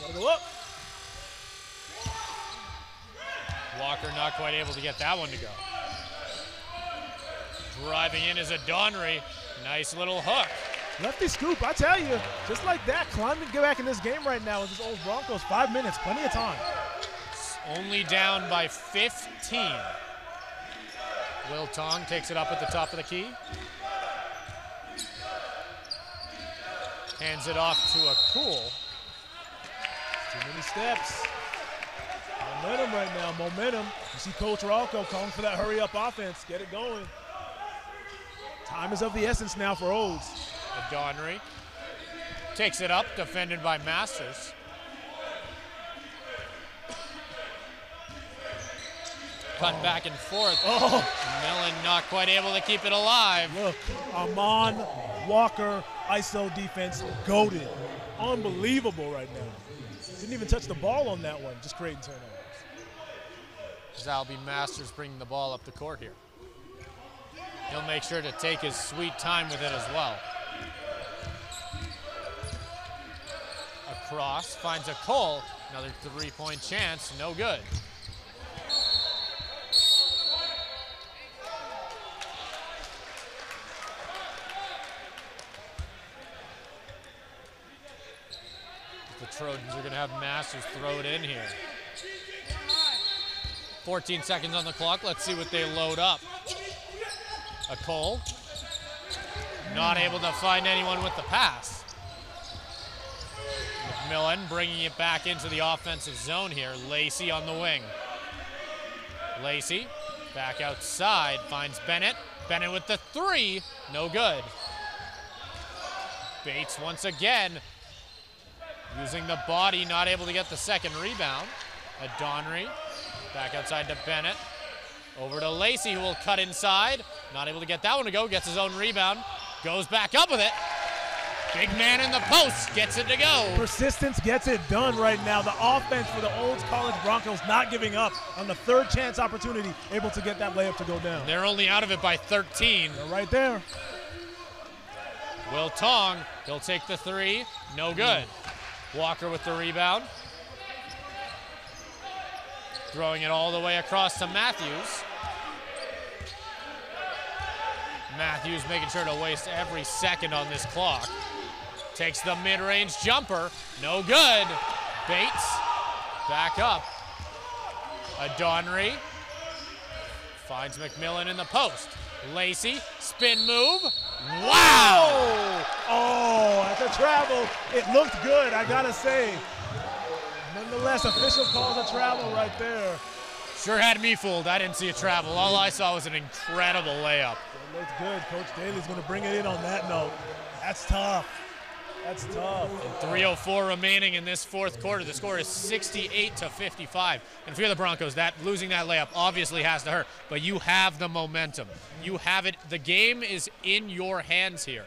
Gotta go up. Walker not quite able to get that one to go. Driving in is a Donry. Nice little hook. Lefty scoop, I tell you, just like that, climbing, get back in this game right now with this old Broncos. 5 minutes, plenty of time. Only down by 15. Will Tong takes it up at the top of the key. Hands it off to a Cool. Too many steps. Momentum right now, momentum. You see Coach Rocco calling for that hurry-up offense. Get it going. Time is of the essence now for Olds. Donnery takes it up, defended by Masters. Cut back and forth. Oh. Millen not quite able to keep it alive. Look, Armand Walker ISO defense goated. Unbelievable right now. Didn't even touch the ball on that one, just creating turnovers. That'll be Masters bringing the ball up the court here. He'll make sure to take his sweet time with it as well. Across, finds a Cole. Another three-point chance, no good. The Trojans are going to have Masters throw it in here. 14 seconds on the clock. Let's see what they load up. A Cole. Not able to find anyone with the pass. McMillan bringing it back into the offensive zone here. Lacey on the wing. Lacey back outside, finds Bennett. Bennett with the three, no good. Bates once again using the body, not able to get the second rebound. Donnery back outside to Bennett. Over to Lacey, who will cut inside. Not able to get that one to go, gets his own rebound. Goes back up with it. Big man in the post, gets it to go. Persistence gets it done right now. The offense for the Olds College Broncos not giving up on the third chance opportunity, able to get that layup to go down. They're only out of it by 13. They're right there. Will Tong, he'll take the three, no good. Walker with the rebound. Throwing it all the way across to Matthews. Matthews making sure to waste every second on this clock. Takes the mid-range jumper, no good. Bates, back up. Donnery finds McMillan in the post. Lacey, spin move. Wow! Oh, at the travel, it looked good, I gotta say. Nonetheless, officials called a travel right there. Sure had me fooled. I didn't see a travel. All I saw was an incredible layup. It looked good. Coach Daly's going to bring it in on that note. That's tough. That's tough. 3:04 remaining in this fourth quarter. The score is 68-55. And if you're the Broncos, that losing that layup obviously has to hurt. But you have the momentum. You have it. The game is in your hands here.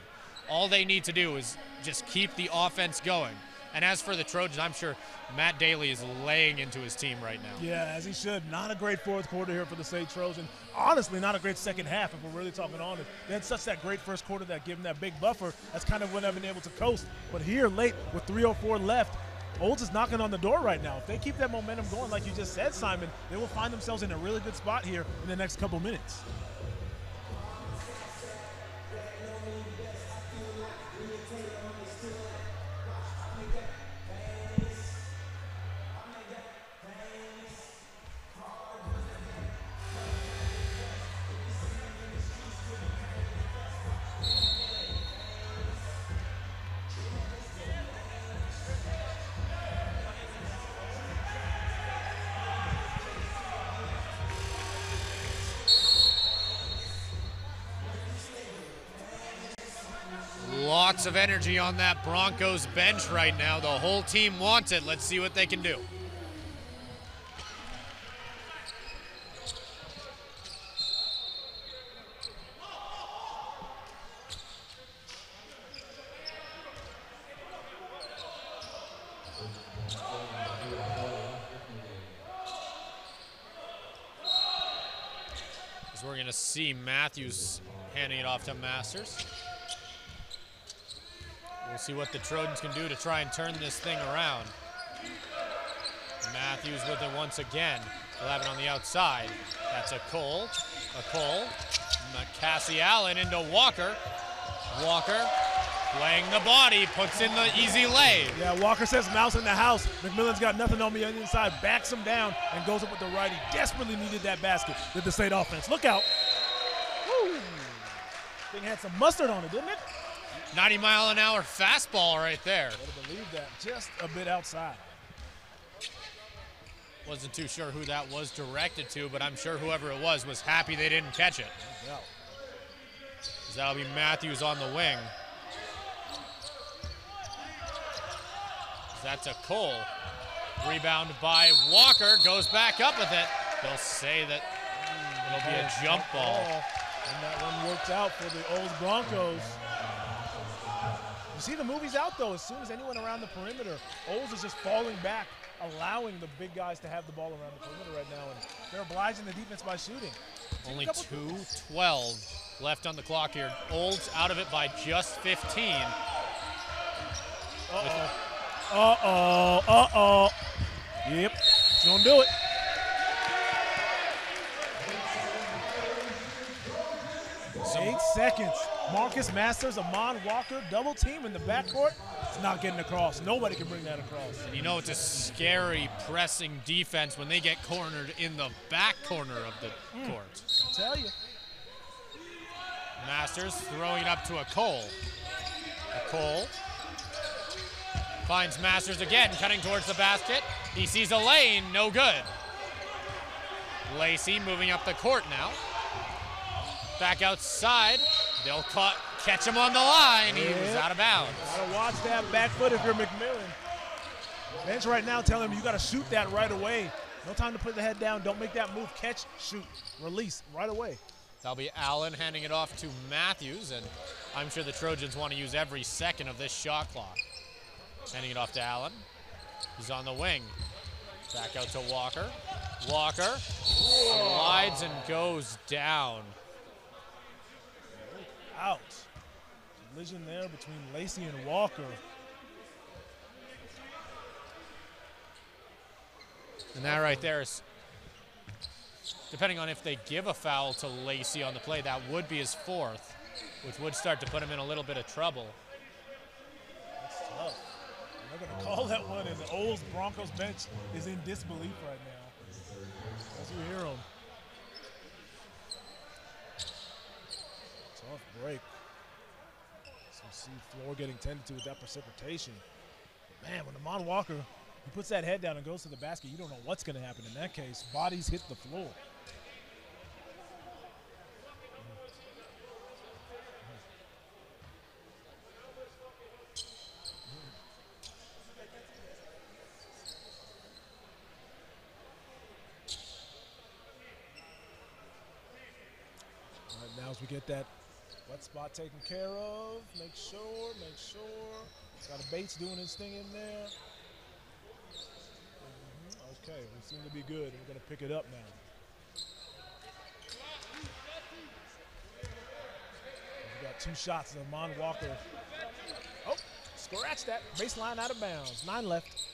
All they need to do is just keep the offense going. And as for the Trojans, I'm sure Matt Daly is laying into his team right now. Yeah, as he should. Not a great fourth quarter here for the SAIT Trojans. Honestly, not a great second half if we're really talking honest. They had such that great first quarter that gave them that big buffer. That's kind of when they've been able to coast. But here, late, with 3:04 left, Olds is knocking on the door right now. If they keep that momentum going, like you just said, Simon, they will find themselves in a really good spot here in the next couple minutes. Lots of energy on that Broncos bench right now. The whole team wants it. Let's see what they can do. So we're going to see Matthews handing it off to Masters. We'll see what the Trojans can do to try and turn this thing around. Matthews with it once again. He'll have it on the outside. That's a Cole. Cassie Allen into Walker. Walker playing the body, puts in the easy lay. Yeah, Walker says mouse in the house. McMillan's got nothing on me on the inside, backs him down, and goes up with the right. He desperately needed that basket with the SAIT offense. Look out. Woo. Thing had some mustard on it, didn't it? 90-mile-an-hour fastball right there. Better believe that. Just a bit outside. Wasn't too sure who that was directed to, but I'm sure whoever it was happy they didn't catch it. No doubt. That'll be Matthews on the wing. That's a Cole. Rebound by Walker, goes back up with it. They'll say that it'll be a jump ball. And that one worked out for the Olds Broncos. You see the movie's out though. As soon as anyone around the perimeter, Olds is just falling back, allowing the big guys to have the ball around the perimeter right now, and they're obliging the defense by shooting. Only 2:12 left on the clock here. Olds out of it by just 15. Yep, it's gonna do it. So 8 seconds. Marcus Masters, Amon Walker, double team in the backcourt. It's not getting across. Nobody can bring that across. And you know it's a scary pressing defense when they get cornered in the back corner of the court. I'll tell you. Masters throwing it up to a Cole. A Cole finds Masters again, cutting towards the basket. He sees a lane, no good. Lacey moving up the court now. Back outside, they'll catch him on the line. He was out of bounds. Gotta watch that back foot if you're McMillan. Bench right now telling him you gotta shoot that right away. No time to put the head down, don't make that move. Catch, shoot, release right away. That'll be Allen handing it off to Matthews, and I'm sure the Trojans want to use every second of this shot clock. Handing it off to Allen. He's on the wing. Back out to Walker. Walker slides and goes down. Out. Collision there between Lacey and Walker. And that right there is, depending on if they give a foul to Lacey on the play, that would be his 4th, which would start to put him in a little bit of trouble. That's tough. They're going to call that one, and the Olds Broncos bench is in disbelief right now. As you hear them. Tough break. So you see floor getting tended to with that precipitation. But man, when Amon Walker, he puts that head down and goes to the basket, you don't know what's going to happen in that case. Bodies hit the floor. All right, now as we get that wet spot taken care of, make sure. Got a Bates doing his thing in there. Okay, we seem to be good. We're going to pick it up now. We got 2 shots. Amon Walker. Oh, scratch that. Baseline out of bounds. 9 left.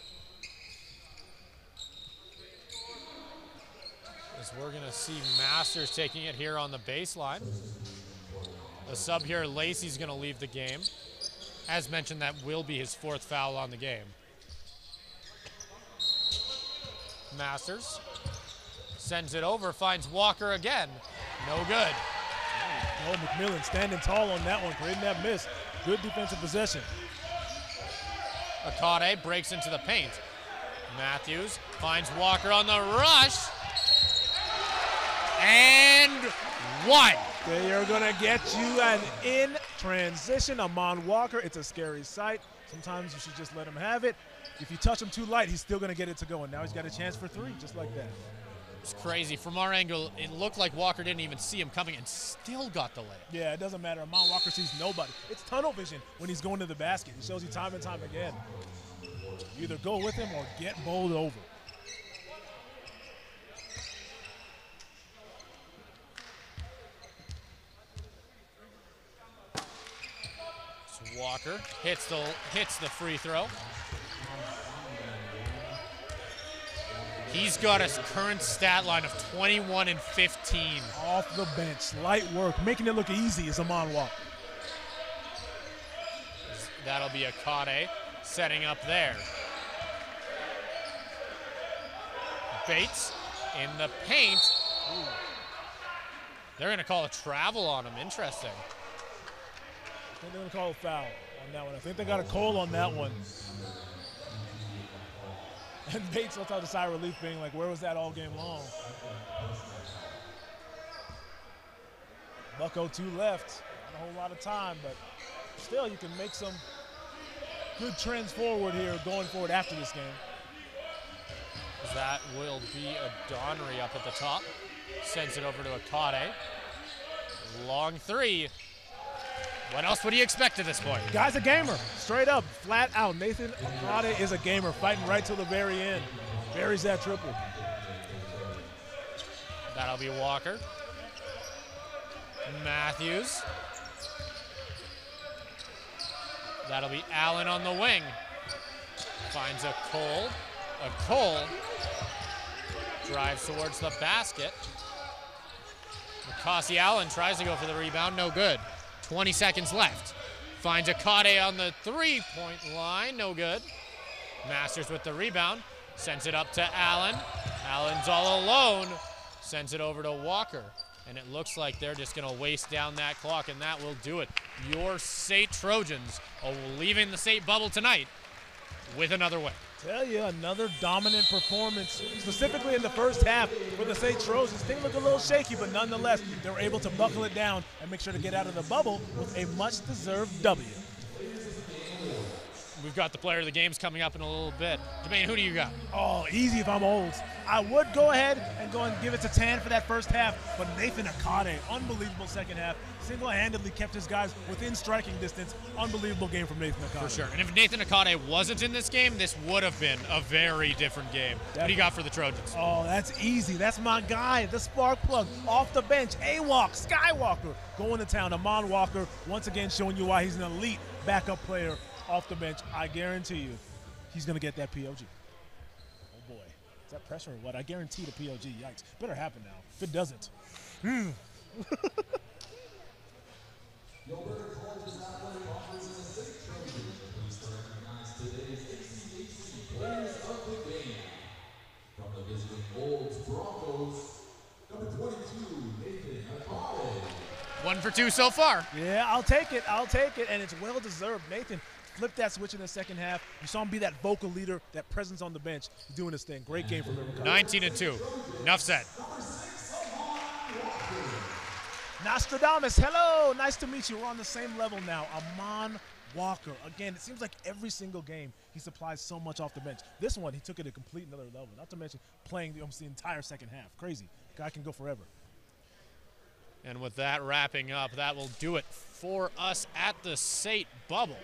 As we're going to see Masters taking it here on the baseline. The sub here, Lacey's going to leave the game. As mentioned, that will be his 4th foul on the game. Masters sends it over, finds Walker again. No good. Oh, McMillan standing tall on that one, creating that miss. Good defensive possession. Akade breaks into the paint. Matthews finds Walker on the rush. And 1. They are going to get you an in transition. Amon Walker, it's a scary sight. Sometimes you should just let him have it. If you touch him too light, he's still going to get it to go. And now he's got a chance for 3, just like that. It's crazy. From our angle, it looked like Walker didn't even see him coming and still got the layup. Yeah, it doesn't matter. Amon Walker sees nobody. It's tunnel vision when he's going to the basket. It shows you time and time again. You either go with him or get bowled over. Walker hits the free throw. He's got a current stat line of 21 and 15. Off the bench, light work, making it look easy is Amon Walker. That'll be Akade setting up there. Bates in the paint. Ooh. They're going to call a travel on him. Interesting. I think they're going to call a foul on that one. I think they got a call on that one. And Bates lets out a sigh of relief being like, where was that all game long? Bucko 2 left. Not a whole lot of time, but still you can make some good trends forward here going forward after this game. That will be a Donnery up at the top. Sends it over to Akade. Long three. What else would you expect at this point? Guy's a gamer, straight up, flat out. Nathan Akade is a gamer, fighting right till the very end. Buries that triple. That'll be Walker. Matthews. That'll be Allen on the wing. Finds a Cole. A Cole drives towards the basket. Makasi Allen tries to go for the rebound, no good. 20 seconds left. Finds Akade on the three-point line, no good. Masters with the rebound, sends it up to Allen. Allen's all alone, sends it over to Walker. And it looks like they're just gonna waste down that clock, and that will do it. Your SAIT Trojans are leaving the SAIT bubble tonight with another win. Tell you, another dominant performance, specifically in the first half for the SAIT Trojans. Things look a little shaky, but nonetheless, they were able to buckle it down and make sure to get out of the bubble with a much-deserved W. We've got the player of the games coming up in a little bit. Jamine, who do you got? Oh, easy if I'm Olds. I would go ahead and go and give it to Tan for that first half, but Nathan Akade, unbelievable second half. Single-handedly kept his guys within striking distance. Unbelievable game from Nathan Akade. For sure. And if Nathan Akade wasn't in this game, this would have been a very different game. Definitely. What do you got for the Trojans? Oh, that's easy. That's my guy, the spark plug, off the bench. A-Walk, Skywalker, going to town. Amon Walker, once again showing you why he's an elite backup player off the bench. I guarantee you he's going to get that POG. Oh, boy. Is that pressure or what? I guarantee the POG. Yikes. Better happen now. If it doesn't. Players of the game. From the visiting Olds Broncos, number 22, Nathan Akade. 1 for 2 so far. Yeah, I'll take it. I'll take it. And it's well-deserved. Nathan flipped that switch in the second half. You saw him be that vocal leader, that presence on the bench. He's doing his thing. Great game from him. 19-2. Enough said. Nostradamus, hello. Nice to meet you. We're on the same level now. Amon Walker. Again, it seems like every single game he supplies so much off the bench. This one, he took it a complete another level. Not to mention playing almost the entire second half. Crazy. Guy can go forever. And with that wrapping up, that will do it for us at the SAIT bubble.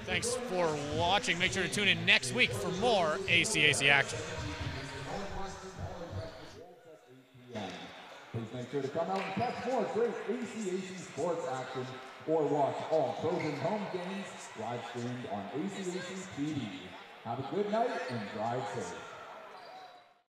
Thanks for watching. Make sure to tune in next week for more ACAC action. Please make sure to come out and catch more great ACAC sports action or watch all Trojan home games live streamed on ACAC TV. Have a good night and drive safe.